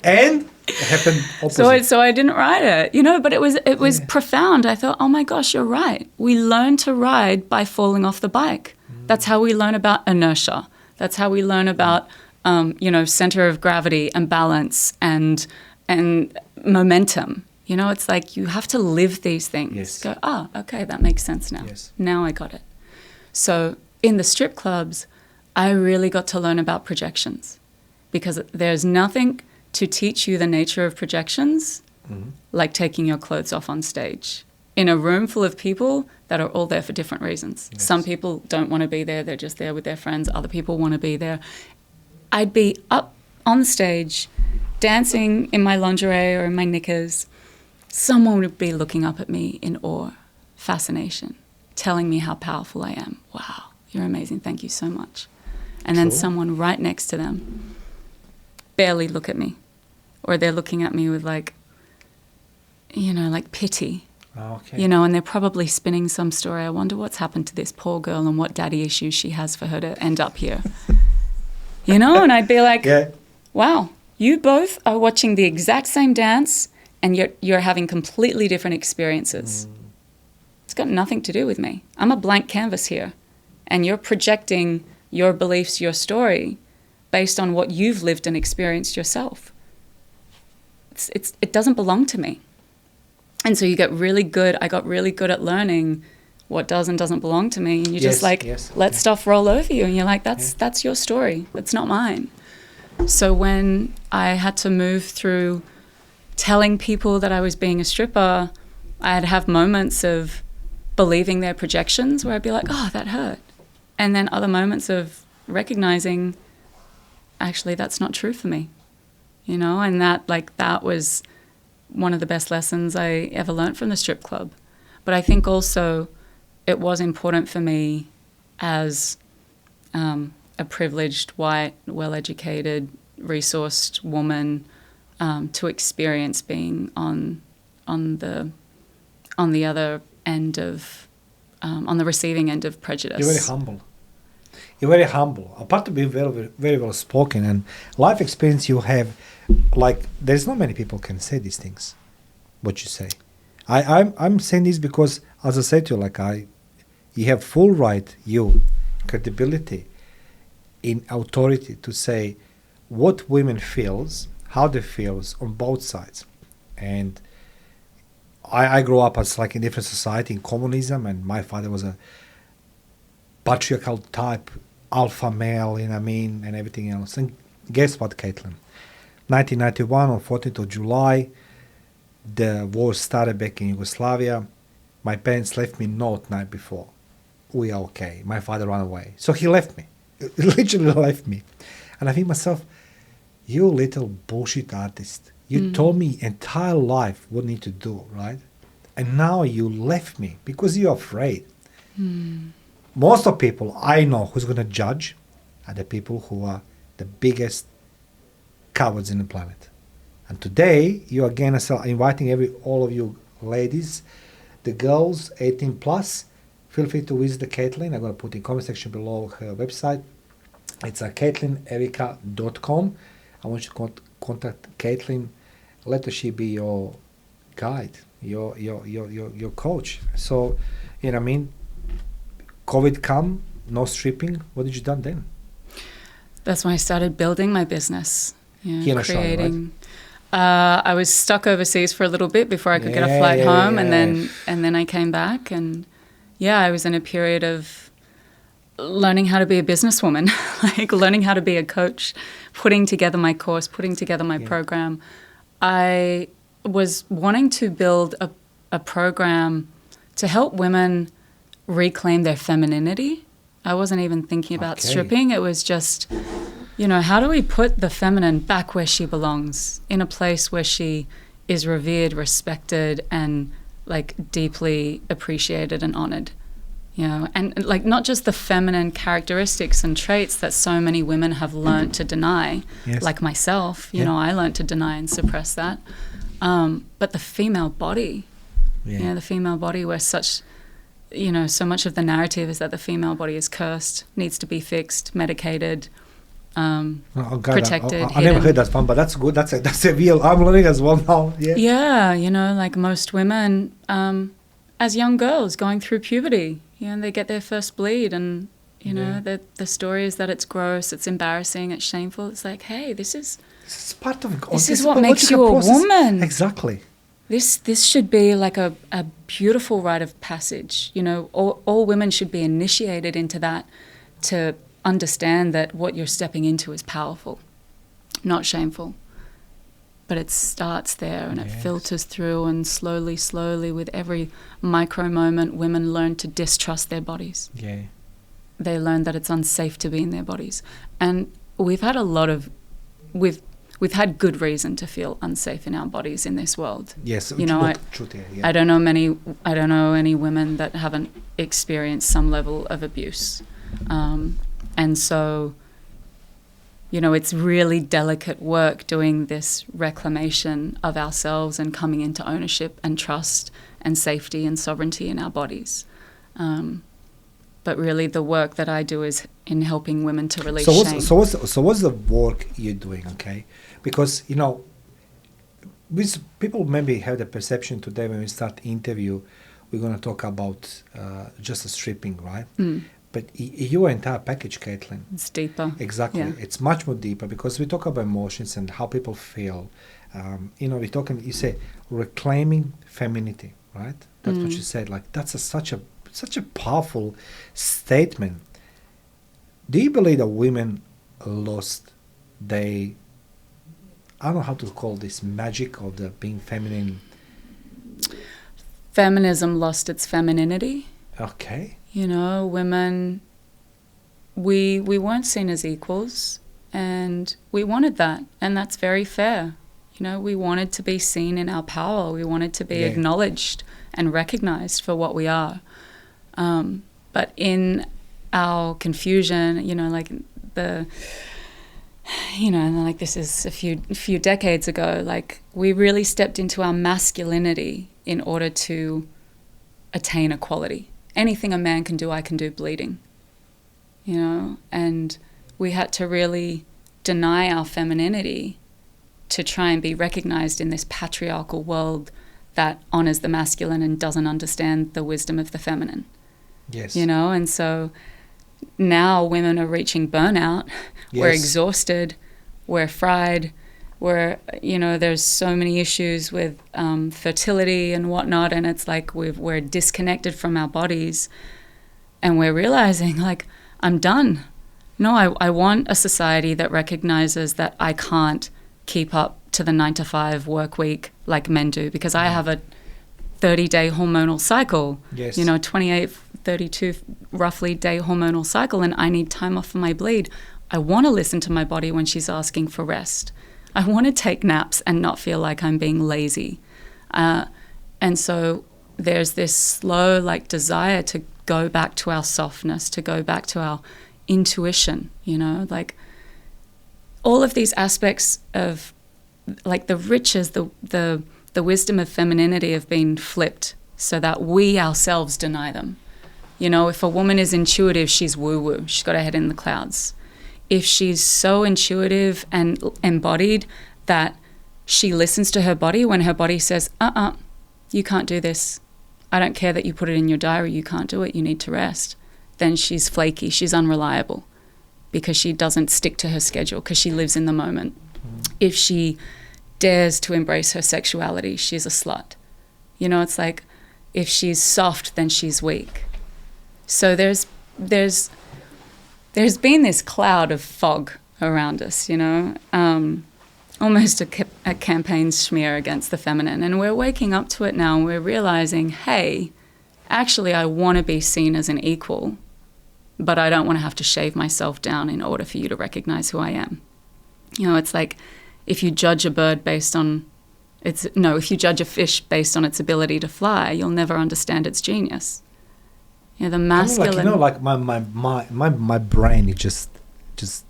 and it happened opposite. So I didn't ride it, you know, but it was profound. I thought, oh my gosh, you're right. We learn to ride by falling off the bike. That's how we learn about inertia. That's how we learn about, you know, center of gravity and balance and momentum. You know, it's like you have to live these things. Yes. Go, okay, that makes sense now. Yes. Now I got it. So in the strip clubs, I really got to learn about projections, because there's nothing to teach you the nature of projections like taking your clothes off on stage in a room full of people that are all there for different reasons. Yes. Some people don't want to be there. They're just there with their friends. Other people want to be there. I'd be up on stage dancing in my lingerie or in my knickers. Someone would be looking up at me in awe, fascination, telling me how powerful I am. Wow, you're amazing. Thank you so much. And then someone right next to them barely look at me, or they're looking at me with like, you know, like pity. Okay. You know, and they're probably spinning some story. I wonder what's happened to this poor girl and what daddy issues she has for her to end up here. You know, and I'd be like, wow, you both are watching the exact same dance and you're having completely different experiences. It's got nothing to do with me. I'm a blank canvas here, and you're projecting your beliefs, your story, based on what you've lived and experienced yourself. It doesn't belong to me. And so you get really good. I got really good at learning what does and doesn't belong to me. And you just let stuff roll over you. And you're like, that's your story. That's not mine. So when I had to move through telling people that I was being a stripper, I'd have moments of believing their projections where I'd be like, oh, that hurt. And then other moments of recognizing, actually, that's not true for me. You know, and that was one of the best lessons I ever learned from the strip club. But I think also it was important for me as a privileged, white, well-educated, resourced woman to experience being on the other end of, on the receiving end of prejudice. You're very humble. You're very humble. Apart from being very, very, very well spoken and life experience you have, like there's not many people can say these things. What you say, I'm saying this because, as I said to you, like You have full right, you, credibility, in authority to say what women feels, how they feels on both sides. And I grew up as like in different society in communism, and my father was a patriarchal type, alpha male, you know what I mean, and everything else. And guess what, Caitlin? 1991 on 14th of July, the war started back in Yugoslavia. My parents left me note night before. We are okay. My father ran away. So he left me. He literally left me. And I think myself, you little bullshit artist. You told me entire life what I need to do, right? And now you left me because you're afraid. Most of people I know who's going to judge are the people who are the biggest cowards in the planet. And today, you again are inviting all of you ladies, the girls 18 plus, feel free to visit the Caitlin. I'm going to put in comment section below her website. It's CaitlinErica.com. I want you to contact Caitlin. Let she be your guide, your coach. So, you know what I mean? COVID come, no stripping. What did you done then? That's when I started building my business. Here in Australia, Creating. I was stuck overseas for a little bit before I could get a flight home, and then I came back, and I was in a period of learning how to be a businesswoman, like learning how to be a coach, putting together my course, putting together my program. I was wanting to build a program to help women reclaim their femininity. I wasn't even thinking about stripping. It was just, how do we put the feminine back where she belongs, in a place where she is revered, respected, and like deeply appreciated and honored, and like not just the feminine characteristics and traits that so many women have learned to deny, like myself, I learned to deny and suppress that. But the female body, the female body where such, so much of the narrative is that the female body is cursed, needs to be fixed, medicated, protected. I never heard that one, but that's good. That's a real. I'm learning as well now. Like most women, as young girls going through puberty, they get their first bleed, and the story is that it's gross, it's embarrassing, it's shameful. It's like, hey, this is part of. This is what makes you a woman. Exactly. This should be like a beautiful rite of passage. All women should be initiated into that to understand that what you're stepping into is powerful, not shameful. But it starts there, and it filters through, and slowly, with every micro moment, women learn to distrust their bodies. Yeah. They learn that it's unsafe to be in their bodies. And we've had we've had good reason to feel unsafe in our bodies in this world. Yes, I don't know any women that haven't experienced some level of abuse. And so, it's really delicate work doing this reclamation of ourselves and coming into ownership and trust and safety and sovereignty in our bodies. But really the work that I do is in helping women to release shame. So what's the work you're doing, okay? Because, people maybe have the perception today when we start interview, we're going to talk about just a stripping, right? But your entire package, Caitlin. It's deeper. Exactly. Yeah. It's much more deeper because we talk about emotions and how people feel. We're talking, you say, reclaiming femininity, right? That's what you said. Like, that's such a powerful statement. Do you believe that women lost I don't know how to call this, magic of the being feminine? Feminism lost its femininity. Okay. Women, we weren't seen as equals, and we wanted that, and that's very fair. We wanted to be seen in our power. We wanted to be acknowledged and recognized for what we are. But in our confusion, this is a few decades ago, like we really stepped into our masculinity in order to attain equality. Anything a man can do, I can do bleeding, and we had to really deny our femininity to try and be recognized in this patriarchal world that honors the masculine and doesn't understand the wisdom of the feminine. Yes. you know, and so now women are reaching burnout. We're Yes. exhausted, we're fried, we're, you know, there's so many issues with fertility and whatnot, and it's like we're disconnected from our bodies, and we're realizing, like, I'm done. No, I want a society that recognizes that I can't keep up to the 9-to-5 work week like men do, because I have a 30-day hormonal cycle, Yes. you know, 28, 32 roughly day hormonal cycle, and I need time off for my bleed. I want to listen to my body when she's asking for rest. I want to take naps and not feel like I'm being lazy. And so there's this slow, like, desire to go back to our softness, to go back to our intuition, you know, like all of these aspects of, like, the riches, the wisdom of femininity have been flipped so that we ourselves deny them. You know, if a woman is intuitive, she's woo-woo. She's got her head in the clouds. If she's so intuitive and embodied that she listens to her body when her body says, you can't do this. I don't care that you put it in your diary. You can't do it. You need to rest. Then she's flaky. She's unreliable because she doesn't stick to her schedule, because she lives in the moment. If she dares to embrace her sexuality, she's a slut. You know, it's like, if she's soft, then she's weak. So there's been this cloud of fog around us, you know, almost a campaign smear against the feminine. And we're waking up to it now, and we're realizing, hey, actually, I want to be seen as an equal, but I don't want to have to shave myself down in order for you to recognize who I am. You know, it's like, if you judge a bird based on if you judge a fish based on its ability to fly, you'll never understand its genius. You know, the masculine. I mean, like, you know, like my brain is just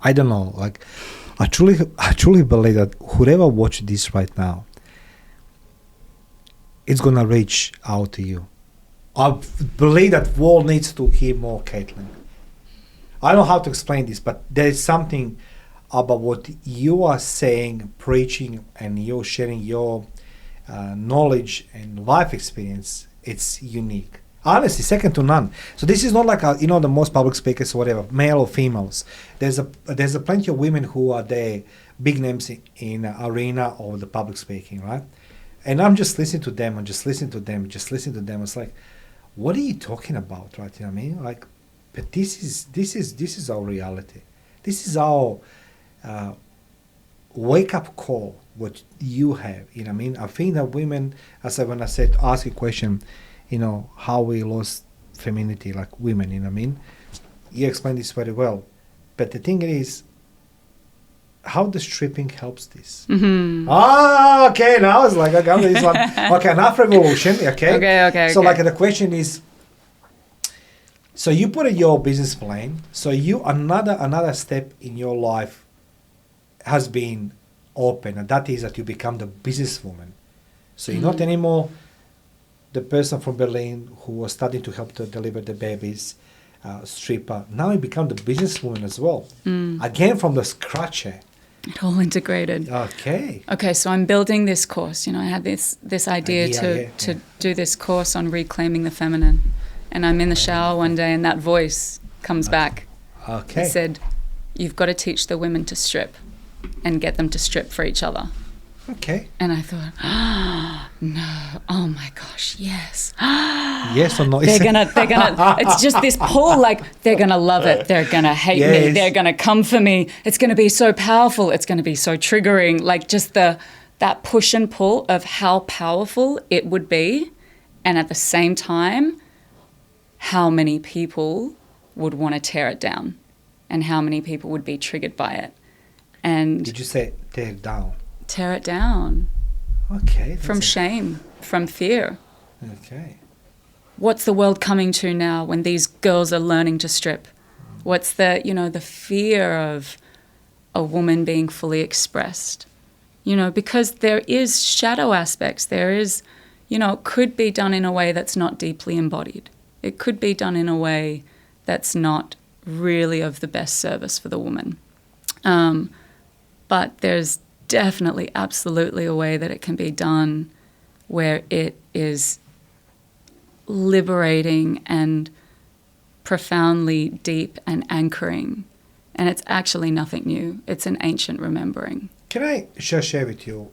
I don't know. Like, I truly believe that whoever watches this right now, it's gonna reach out to you. I believe that world needs to hear more, Caitlin. I don't know how to explain this, but there is something about what you are saying, preaching, and you're sharing your knowledge and life experience. It's unique. Honestly, second to none. So this is not like the most public speakers or whatever, male or females. There's a plenty of women who are there, big names in arena of the public speaking, right? And I'm just listening to them and just listening to them. It's like, what are you talking about, right? You know what I mean? Like, but this is our reality. This is our wake up call. What you have, you know what I mean? I think that women, when I said ask a question, you know, how we lost femininity, like women, you know what I mean? You explained this very well. But the thing is, how the stripping helps this. Mm-hmm. Okay, now it's like, I got this one. Okay, enough revolution, okay? Okay. So, like, the question is, so you put in your business plan, so another step in your life has been open, and that is that you become the businesswoman. So you're not anymore the person from Berlin who was studying to help to deliver the babies, stripper. Now you become the businesswoman as well. Again, from the scratch. It all integrated. Okay. Okay, so I'm building this course. You know, I had this idea to do this course on reclaiming the feminine. And I'm in the shower one day, and that voice comes back. Okay. It said, you've got to teach the women to strip and get them to strip for each other. Okay. And I thought, no, oh my gosh, yes. Yes or no? They're gonna, it's just this pull, like, they're gonna love it. They're gonna hate me. They're gonna come for me. It's gonna be so powerful. It's gonna be so triggering. Like, just that push and pull of how powerful it would be. And at the same time, how many people would want to tear it down and how many people would be triggered by it. And did you say tear it down? Tear it down. Okay. From shame, from fear. Okay. What's the world coming to now when these girls are learning to strip? What's the fear of a woman being fully expressed? Because there is shadow aspects. There is, it could be done in a way that's not deeply embodied. It could be done in a way that's not really of the best service for the woman. But there's definitely, absolutely a way that it can be done where it is liberating and profoundly deep and anchoring. And it's actually nothing new. It's an ancient remembering. Can I just share with you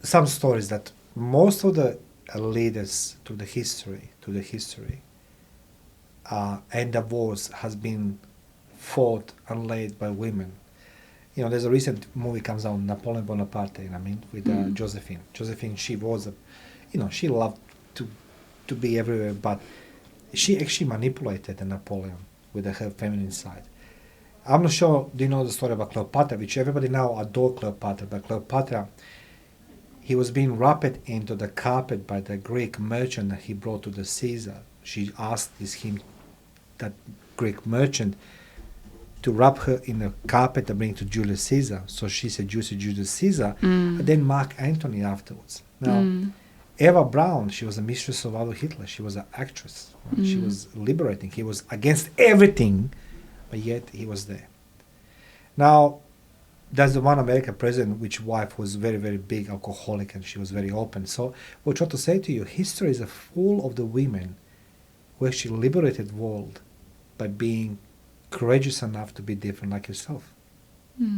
some stories that most of the leaders to the history, and the wars has been fought and led by women. You know, there's a recent movie comes out, Napoleon Bonaparte, with Josephine. Josephine, she was, she loved to be everywhere, but she actually manipulated Napoleon with her feminine side. I'm not sure, do you know the story about Cleopatra, which everybody now adore Cleopatra, but Cleopatra, he was being wrapped into the carpet by the Greek merchant that he brought to the Caesar. She asked that Greek merchant to wrap her in a carpet and bring it to Julius Caesar. So she seduced Julius Caesar, and then Mark Antony afterwards. Now, Eva Braun, she was a mistress of Adolf Hitler. She was an actress. Right? She was liberating. He was against everything, but yet he was there. Now, there's the one American president, which wife was very, very big alcoholic, and she was very open. So what I try to say to you, history is full of the women who actually liberated the world by being courageous enough to be different like yourself.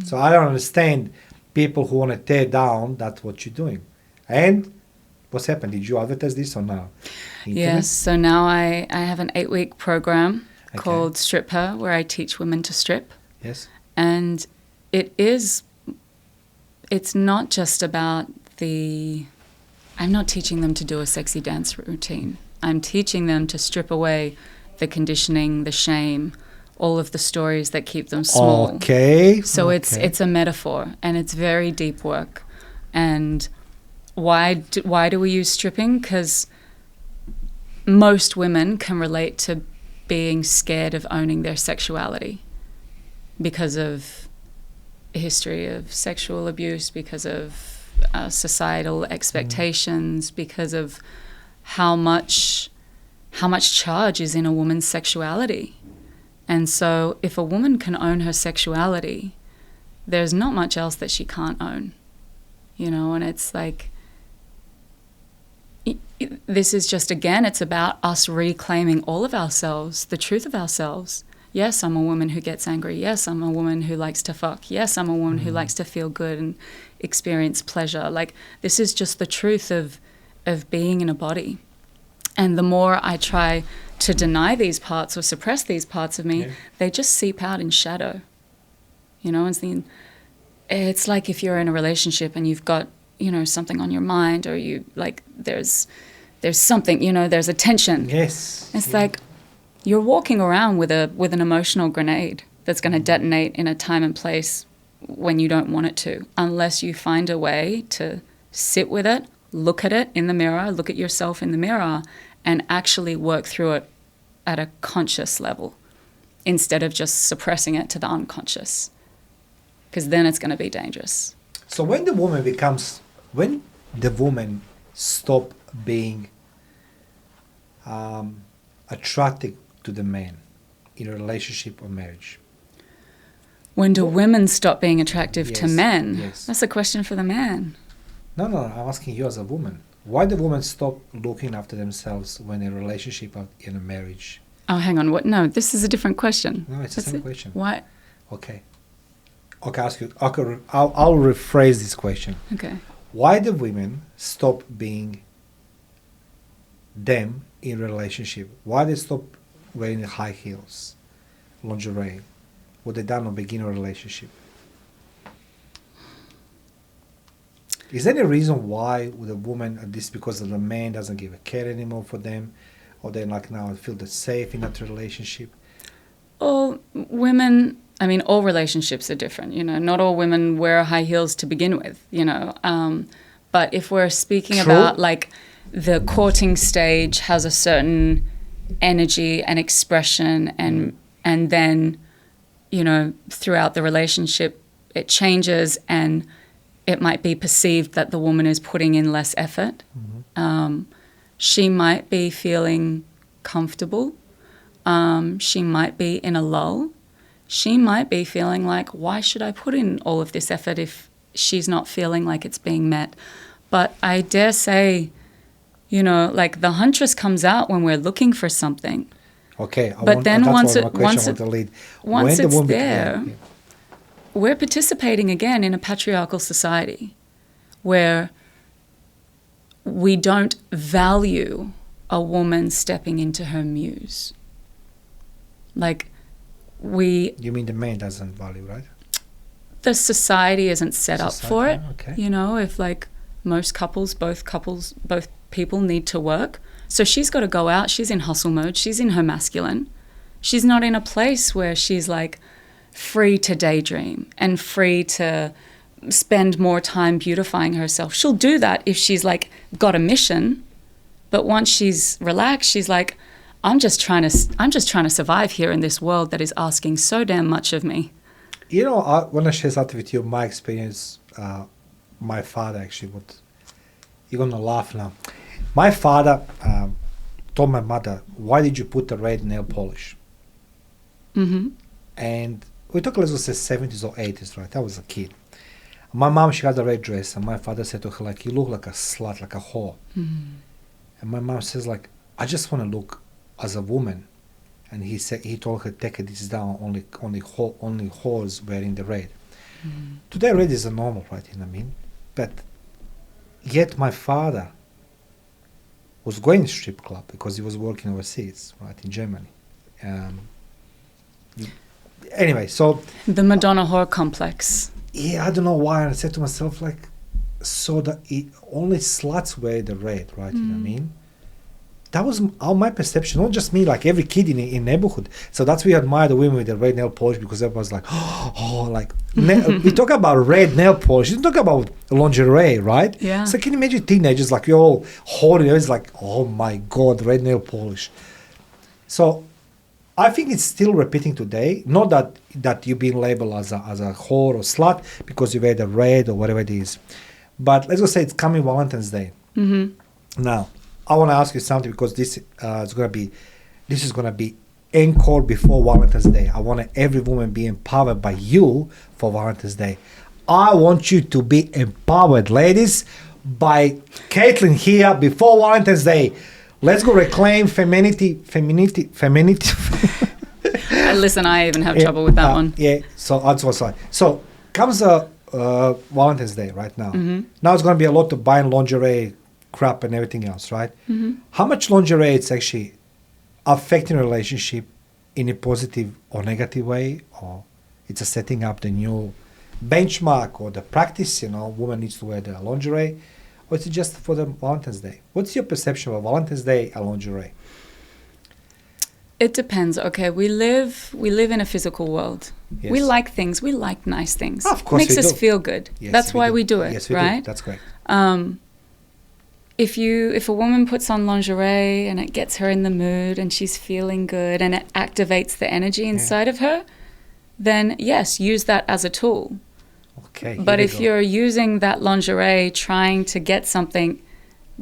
So I don't understand people who want to tear down that's what you're doing. And what's happened? Did you advertise this or not? Yes, so now I have an 8-week program called Strip Her, where I teach women to strip. Yes. And it's not just about I'm not teaching them to do a sexy dance routine. I'm teaching them to strip away the conditioning, the shame, all of the stories that keep them small. Okay. So it's a metaphor, and it's very deep work. And why do we use stripping? Because most women can relate to being scared of owning their sexuality because of a history of sexual abuse, because of societal expectations, because of how much charge is in a woman's sexuality. And so if a woman can own her sexuality, there's not much else that she can't own, and it's like, this is just, again, it's about us reclaiming all of ourselves, the truth of ourselves. Yes, I'm a woman who gets angry. Yes, I'm a woman who likes to fuck. Yes, I'm a woman who likes to feel good and experience pleasure. Like, this is just the truth of being in a body. And the more I try to deny these parts or suppress these parts of me, they just seep out in shadow. It's like if you're in a relationship and you've got, something on your mind, or there's something, there's a tension. Yes. It's like you're walking around with an emotional grenade that's going to detonate in a time and place when you don't want it to, unless you find a way to sit with it, look at it in the mirror, look at yourself in the mirror, and actually work through it at a conscious level instead of just suppressing it to the unconscious, because then it's going to be dangerous. So when the woman stop being attracted to the man in a relationship or marriage? When do women stop being attractive to men? Yes. That's a question for the man. No, I'm asking you as a woman. Why do women stop looking after themselves when in a relationship or in a marriage? Oh, hang on. What? No, this is a different question. No, it's the same question. Why? Okay, ask you. I'll rephrase this question. Okay. Why do women stop being them in a relationship? Why they stop wearing high heels, lingerie, what they done in the beginning of a relationship? Is there any reason why with a woman, this because the man doesn't give a care anymore for them, or they now feel safe in that relationship? All women, all relationships are different. Not all women wear high heels to begin with. But if we're speaking about the courting stage has a certain energy and expression, and then throughout the relationship it changes, and it might be perceived that the woman is putting in less effort. She might be feeling comfortable. She might be in a lull. She might be feeling like, why should I put in all of this effort if she's not feeling like it's being met? But I dare say You know, like the huntress comes out when we're looking for something. Okay. But then that's once my question I want to lead. When the it's woman there, we're participating again in a patriarchal society where we don't value a woman stepping into her muse. Like You mean the man doesn't value, right? the society isn't set up for it. Okay. You know, if like both people need to work. So she's got to go out. She's in hustle mode. She's in her masculine. She's not in a place where she's like free to daydream and free to spend more time beautifying herself. She'll do that if she's like got a mission. But once she's relaxed, she's like, I'm just trying to survive here in this world that is asking so damn much of me. You know, I want to share something with you. My experience, my father actually you're going to laugh now. My father told my mother, why did you put the red nail polish? Mm-hmm. And we talk, let's say 70s or 80s, right? I was a kid. My mom, she had a red dress, and my father said to her, like, you look like a slut, like a whore. Mm-hmm. And my mom says, like, I just want to look as a woman. And he told her, take this down, only whores wearing the red. Mm-hmm. Today red is a normal, right? You know what I mean? But yet my father was going to strip club because he was working overseas, right, in Germany. Anyway, so The Madonna whore complex. yeah, I don't know why. I said to myself, like, so that only sluts wear the red, right? You know what I mean? That was my perception, not just me, like every kid in neighborhood. So that's why we admire the women with the red nail polish, because everyone's like, we talk about red nail polish, you don't talk about lingerie, right? Yeah. So can you imagine teenagers, like, you're all holding, it's like, oh my God, red nail polish. So I think it's still repeating today, not that you're being labeled as a whore or slut because you wear the red or whatever it is. But let's just say it's coming Valentine's Day. Mm-hmm. Now, I want to ask you something, because this is going to be encore before Valentine's Day. I want every woman be empowered by you for Valentine's Day. I want you to be empowered, ladies, by Caitlin here before Valentine's Day. Let's go reclaim femininity. Listen, I even have trouble with that one. Yeah, so that's what's like. So comes Valentine's Day right now. Mm-hmm. Now it's going to be a lot of buying lingerie, crap, and everything else, right? Mm-hmm. How much lingerie it's actually affecting a relationship in a positive or negative way, or it's a setting up the new benchmark or the practice, woman needs to wear the lingerie, or is it just for the Valentine's Day? What's your perception of Valentine's Day and lingerie? It depends. Okay, we live in a physical world. Yes. We like things. We like nice things. Of course Makes we us do. feel good. Yes, That's why we do it, yes, we right? do. That's correct. If a woman puts on lingerie and it gets her in the mood and she's feeling good and it activates the energy inside of her, then yes, use that as a tool. Okay. But if you're using that lingerie trying to get something,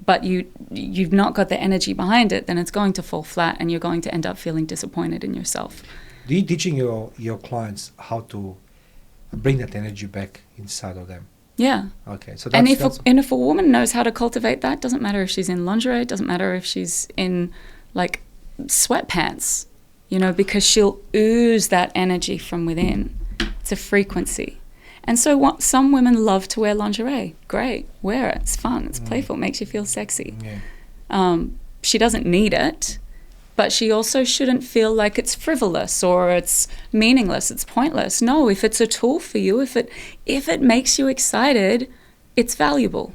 but you've not got the energy behind it, then it's going to fall flat and you're going to end up feeling disappointed in yourself. Do you teaching your clients how to bring that energy back inside of them? Yeah. Okay. So if a woman knows how to cultivate that, doesn't matter if she's in lingerie, it doesn't matter if she's in like sweatpants, because she'll ooze that energy from within. It's a frequency. And so some women love to wear lingerie. Great. Wear it. It's fun. It's playful. It makes you feel sexy. Yeah. She doesn't need it, but she also shouldn't feel like it's frivolous or it's meaningless, it's pointless. No, if it's a tool for you, if it makes you excited, it's valuable.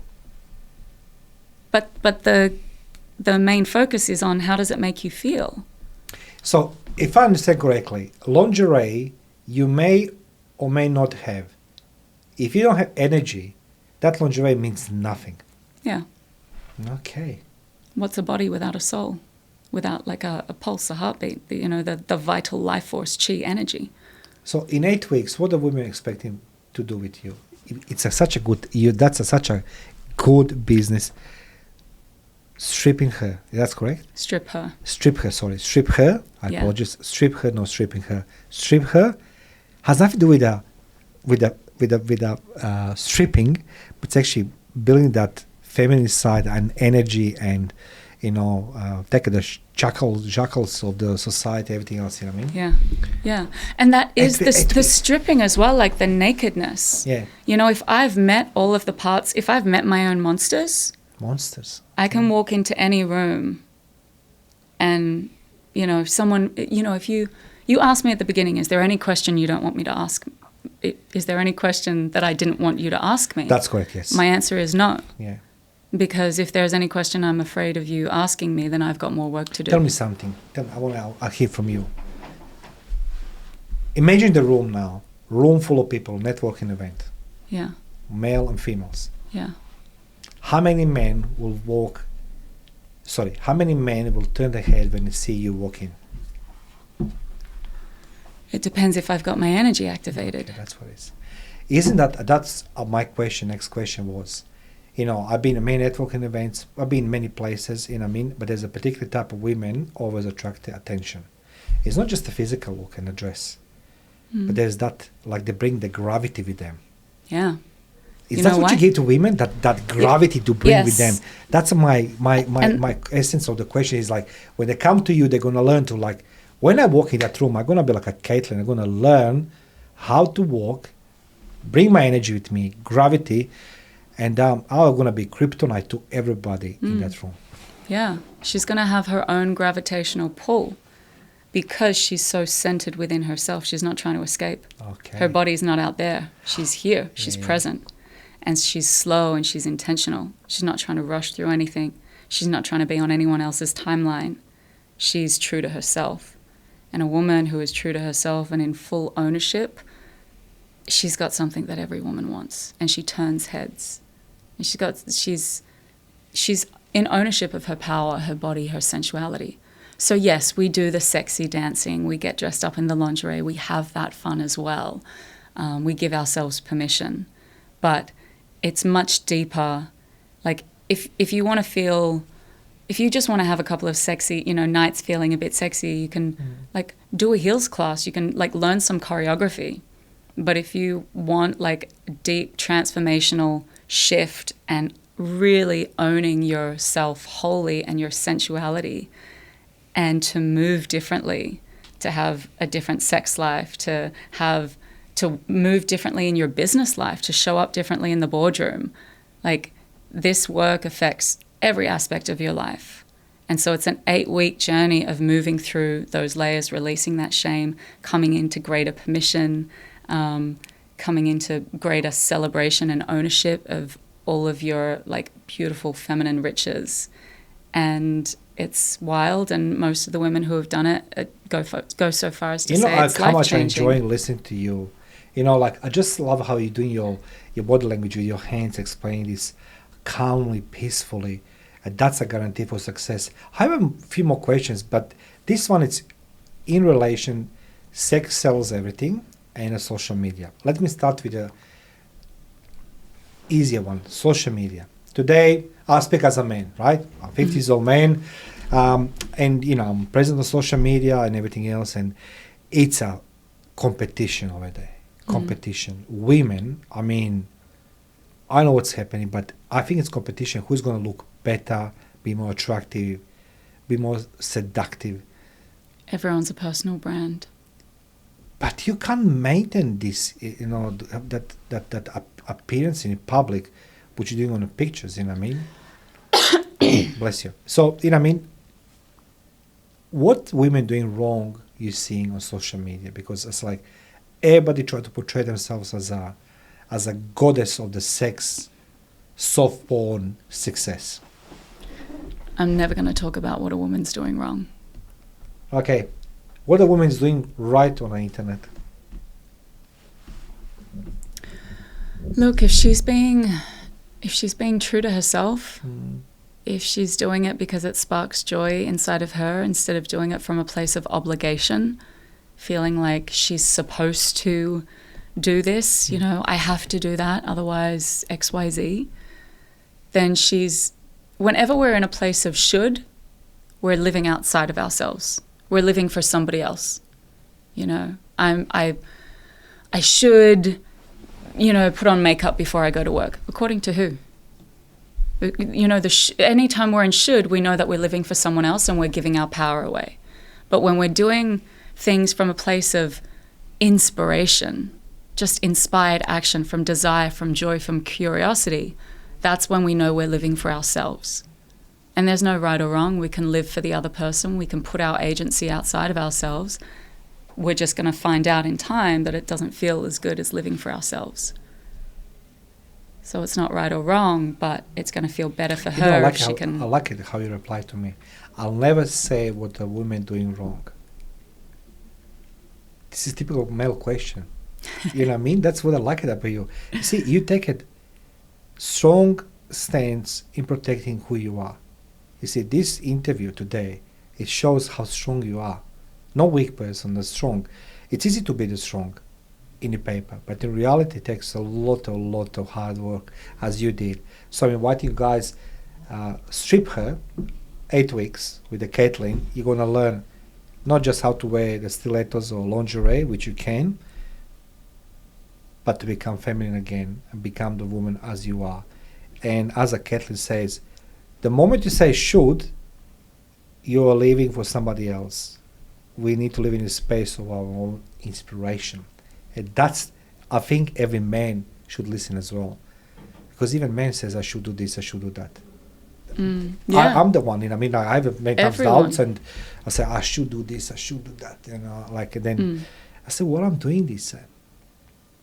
But the main focus is on how does it make you feel. So if I understand correctly, lingerie you may or may not have. If you don't have energy, that lingerie means nothing. Yeah. Okay. What's a body without a soul? Without like a pulse, a heartbeat, the vital life force, chi energy. So in 8 weeks, what are women expecting to do with you? It's such a good business. Stripping her, that's correct? Strip her. Strip her, sorry. Strip her. I apologize. Strip her, no stripping her. Strip her has nothing to do with the stripping, but it's actually building that feminine side and energy and, take the shackles of the society, everything else, you know what I mean? Yeah, yeah. And that is the stripping as well, like the nakedness. Yeah. If I've met all of the parts, if I've met my own monsters, I can walk into any room and, if someone, if you asked me at the beginning, is there any question you don't want me to ask? Is there any question that I didn't want you to ask me? That's correct, yes. My answer is no. Yeah. Because if there's any question I'm afraid of you asking me, then I've got more work to do. Tell me something. I'll hear from you. Imagine the room now. Room full of people, networking event. Yeah. Male and females. Yeah. How many men will turn their head when they see you walking? It depends if I've got my energy activated. Okay, that's what it is. Isn't that's my question, next question was, I've been in many networking events, I've been in many places, but there's a particular type of women always attract the attention. It's not just the physical look and the dress, but there's that, like they bring the gravity with them. Yeah. Is that what you give to women? That gravity to bring with them. That's my essence of the question is like, when they come to you, they're going to learn to like, when I walk in that room, I'm going to be like a Caitlin. I'm going to learn how to walk, bring my energy with me, gravity, and I'm going to be kryptonite to everybody in that room. Yeah. She's going to have her own gravitational pull because she's so centered within herself. She's not trying to escape. Okay. Her body's not out there. She's here. She's present. And she's slow and she's intentional. She's not trying to rush through anything. She's not trying to be on anyone else's timeline. She's true to herself. And a woman who is true to herself and in full ownership, she's got something that every woman wants. And she turns heads. And she's in ownership of her power, her body, her sensuality. So yes, we do the sexy dancing. We get dressed up in the lingerie. We have that fun as well. We give ourselves permission. But it's much deeper. Like if you want to feel, if you just want to have a couple of sexy, nights feeling a bit sexy, you can like do a heels class. You can like learn some choreography. But if you want like deep transformational shift and really owning yourself wholly and your sensuality and to move differently, to have a different sex life, to move differently in your business life, to show up differently in the boardroom. Like this work affects every aspect of your life. And so it's an 8-week journey of moving through those layers, releasing that shame, coming into greater permission, coming into greater celebration and ownership of all of your like beautiful feminine riches. And it's wild, and most of the women who have done it go so far as to say it's life-changing. How much I'm enjoying listening to you. Like I just love how you're doing your body language with your hands, explaining this calmly, peacefully. And that's a guarantee for success. I have a few more questions, but this one is in relation, sex sells everything, and social media. Let me start with the easier one, social media. Today, I'll speak as a man, right? I'm 50 years old man, and I'm present on social media and everything else, and it's a competition over there. Competition. Women, I know what's happening, but I think it's competition. Who's going to look better, be more attractive, be more seductive? Everyone's a personal brand. But you can't maintain this, that appearance in public, which you're doing on the pictures, you know what I mean? Bless you. So, you know what I mean? What women doing wrong you're seeing on social media? Because it's like everybody try to portray themselves as a goddess of the sex, soft-born success. I'm never going to talk about what a woman's doing wrong. Okay. What a woman's doing right on the internet? Look, if she's being true to herself, if she's doing it because it sparks joy inside of her instead of doing it from a place of obligation, feeling like she's supposed to do this, I have to do that, otherwise XYZ, then whenever we're in a place of should, we're living outside of ourselves. We're living for somebody else. I should, put on makeup before I go to work. According to who? Anytime we're in should, we know that we're living for someone else and we're giving our power away. But when we're doing things from a place of inspiration, just inspired action from desire, from joy, from curiosity, that's when we know we're living for ourselves. And there's no right or wrong. We can live for the other person. We can put our agency outside of ourselves. We're just going to find out in time that it doesn't feel as good as living for ourselves. So it's not right or wrong, but it's going to feel better for her if she can. I like it how you reply to me. I'll never say what a woman doing wrong. This is typical male question. You know what I mean? That's what I like it about you. You see, you take a strong stance in protecting who you are. You see, this interview today, it shows how strong you are. No weak person, that's strong. It's easy to be the strong in the paper, but in reality it takes a lot of hard work, as you did. So I'm inviting you guys, strip her 8 weeks with the Caitlin. You're going to learn not just how to wear the stilettos or lingerie, which you can, but to become feminine again and become the woman as you are. And as a Caitlin says, the moment you say should, you are living for somebody else. We need to live in a space of our own inspiration. And that's, I think every man should listen as well. Because even man says, I should do this, I should do that. Yeah. I'm the one, you know, I mean, I have many times doubts and I say, I should do this, I should do that, you know, like, and then I say, well, I'm doing this.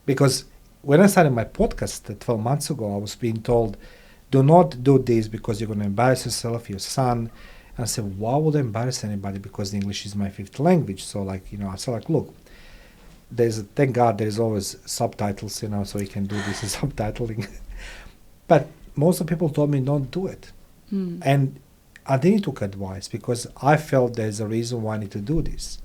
Because when I started my podcast 12 months ago, I was being told, do not do this because you're going to embarrass yourself, your son. And I said, why would I embarrass anybody? Because English is my 5th language. So like, you know, I said like, look, thank God there's always subtitles, you know, so you can do this in subtitling. But most of the people told me don't do it. And I didn't took advice because I felt there's a reason why I need to do this.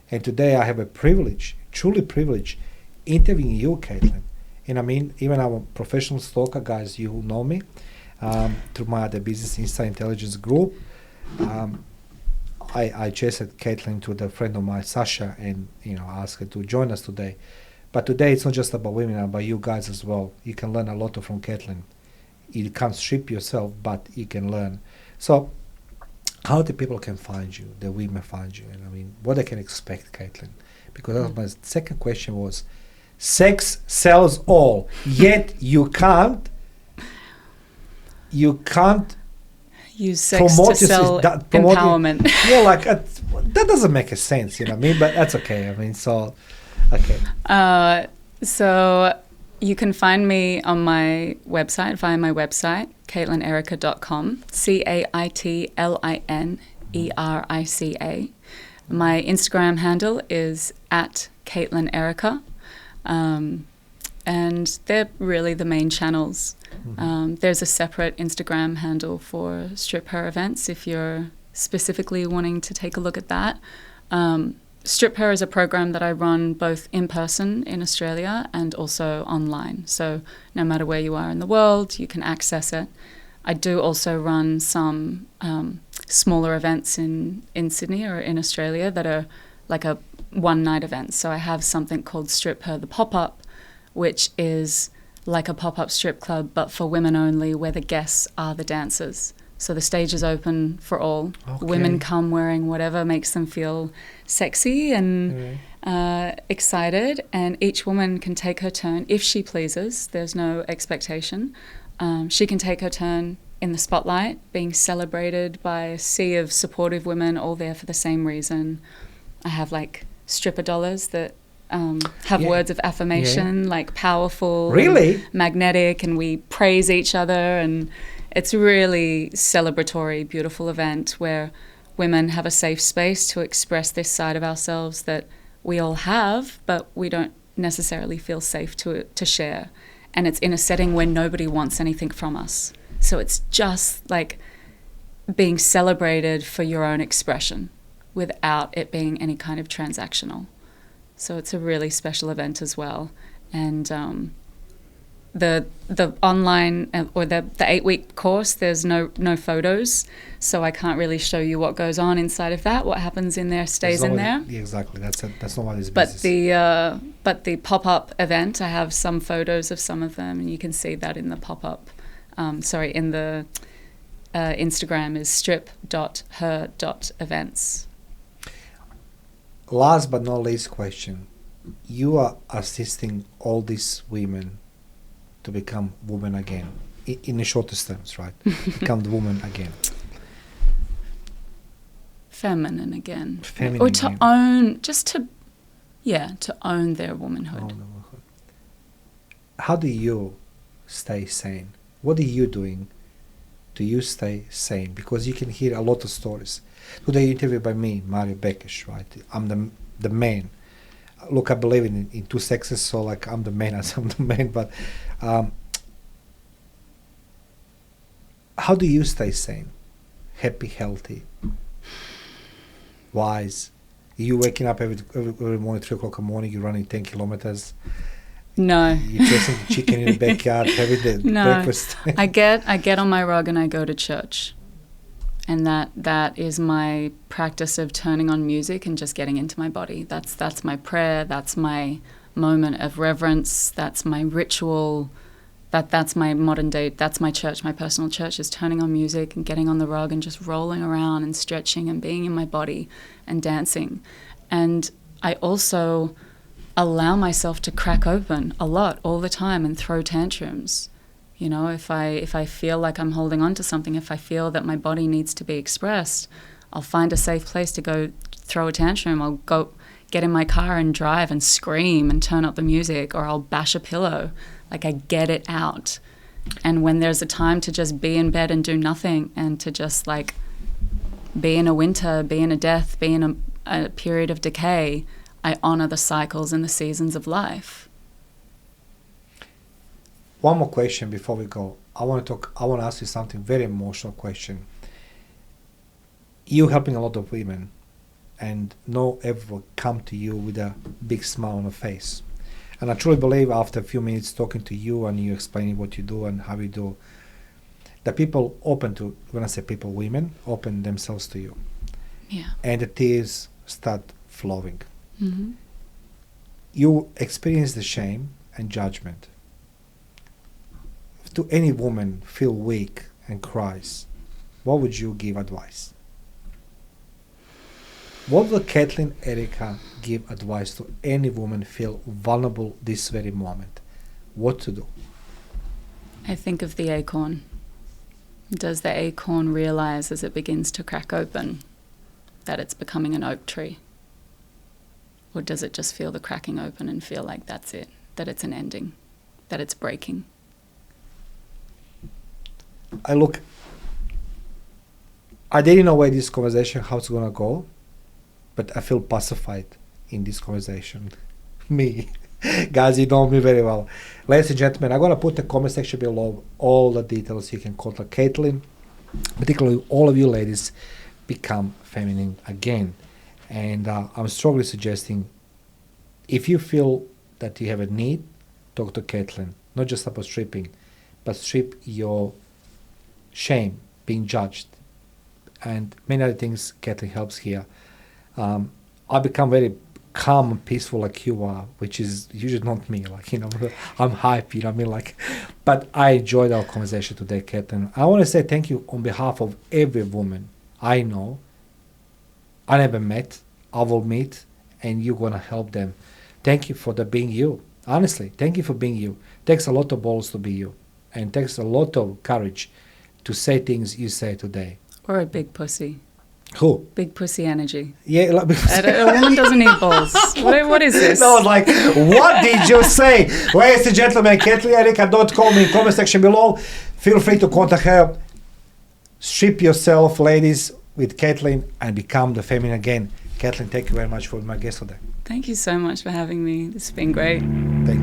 And today I have a privilege, truly privilege, interviewing you, Caitlin. And I mean, even our professional stalker guys, you who know me, through my other business, Insta Intelligence Group, I chased Caitlin to the friend of mine, Sasha, and, you know, asked her to join us today. But today it's not just about women, about you guys as well. You can learn a lot from Caitlin. You can't strip yourself, but you can learn. So how the people can find you, the women find you, and I mean, what they can expect, Caitlin? Because that was my second question was, sex sells all, yet you can't use sex to sell empowerment. Yeah, like that doesn't make a sense, you know what I mean? But that's okay. I mean, so okay. So you can find me on my website, via my website, CaitlinErica.com, CaitlinErica. My Instagram handle is @CaitlinErica. And they're really the main channels. There's a separate Instagram handle for Strip Her events if you're specifically wanting to take a look at that. Strip Her is a program that I run both in person in Australia and also online. So no matter where you are in the world, you can access it. I do also run some smaller events in Sydney or in Australia that are like a one-night event. So I have something called Strip Her the Pop-Up, which is like a pop-up strip club, but for women only, where the guests are the dancers. So the stage is open for all. Okay. Women come wearing whatever makes them feel sexy and excited, and each woman can take her turn if she pleases. There's no expectation. She can take her turn in the spotlight, being celebrated by a sea of supportive women, all there for the same reason. I have like stripper dollars that have words of affirmation, like powerful, really magnetic, and we praise each other, and it's a really celebratory, beautiful event where women have a safe space to express this side of ourselves that we all have, but we don't necessarily feel safe to share. And it's in a setting where nobody wants anything from us. So it's just like being celebrated for your own expression without it being any kind of transactional. So it's a really special event as well. And the online or the 8-week course, there's no photos, so I can't really show you what goes on inside of that. What happens in there stays in there. Exactly, that's not what is business. But the pop-up event, I have some photos of some of them, and you can see that in the pop-up in the Instagram is strip.her.events. Last but not least question. You are assisting all these women to become women again, in the shortest terms, right? Become the woman again. Feminine again. Feminine or to again. own, to own their womanhood. Oh, no. How do you stay sane? What are you doing? Do you stay sane? Because you can hear a lot of stories. Today interviewed by me, Mario Bekes, right? I'm the man. Look, I believe in two sexes, so like I'm the man as I'm the man. But how do you stay sane, happy, healthy, wise? You waking up every morning, 3 o'clock in the morning, you're running 10 kilometers. No. You're chasing the chicken in the backyard, having the breakfast. I get on my rug and I go to church. And that is my practice of turning on music and just getting into my body. That's my prayer. That's my moment of reverence. That's my ritual. That's my modern day. That's my church. My personal church is turning on music and getting on the rug and just rolling around and stretching and being in my body and dancing. And I also allow myself to crack open a lot all the time and throw tantrums. You know, if I feel like I'm holding on to something, if I feel that my body needs to be expressed, I'll find a safe place to go throw a tantrum. I'll go get in my car and drive and scream and turn up the music, or I'll bash a pillow. Like, I get it out. And when there's a time to just be in bed and do nothing, and to just like be in a winter, be in a death, be in a period of decay, I honor the cycles and the seasons of life. One more question before we go. I want to ask you something very emotional question. You helping a lot of women, and no ever come to you with a big smile on the face. And I truly believe after a few minutes talking to you and you explaining what you do and how you do, the people open to, when I say people, women, open themselves to you. Yeah. And the tears start flowing. Mm-hmm. You experience the shame and judgment. To any woman feel weak and cries, what would you give advice? What would Kathleen Erica give advice to any woman feel vulnerable this very moment? What to do? I think of the acorn. Does the acorn realize as it begins to crack open that it's becoming an oak tree? Or does it just feel the cracking open and feel like that's it, that it's an ending, that it's breaking? I didn't know where this conversation, how it's going to go, but I feel pacified in this conversation. Me. Guys, you know me very well. Ladies and gentlemen, I'm going to put the comment section below all the details. You can contact Caitlin. Particularly all of you ladies, become feminine again. And I'm strongly suggesting, if you feel that you have a need, talk to Caitlin. Not just about stripping, but strip your shame, being judged, and many other things. Caitlin helps here. I become very calm and peaceful like you are, which is usually not me. Like, you know, I'm hype, you know what I mean? Like, but I enjoyed our conversation today, Caitlin. I want to say thank you on behalf of every woman I know, I never met, I will meet, and you're going to help them. Thank you for being you. Honestly, thank you for being you. Takes a lot of balls to be you, and takes a lot of courage to say things you say today. Or a big pussy. Who? Big pussy energy. Yeah, like, A woman doesn't need balls. What is this? No, like, what did you say? Ladies and gentlemen, CaitlinErica.com in comment section below. Feel free to contact her. Strip yourself, ladies, with Caitlin and become the feminine again. Caitlin, thank you very much for being my guest today. Thank you so much for having me. This has been great. Thank you.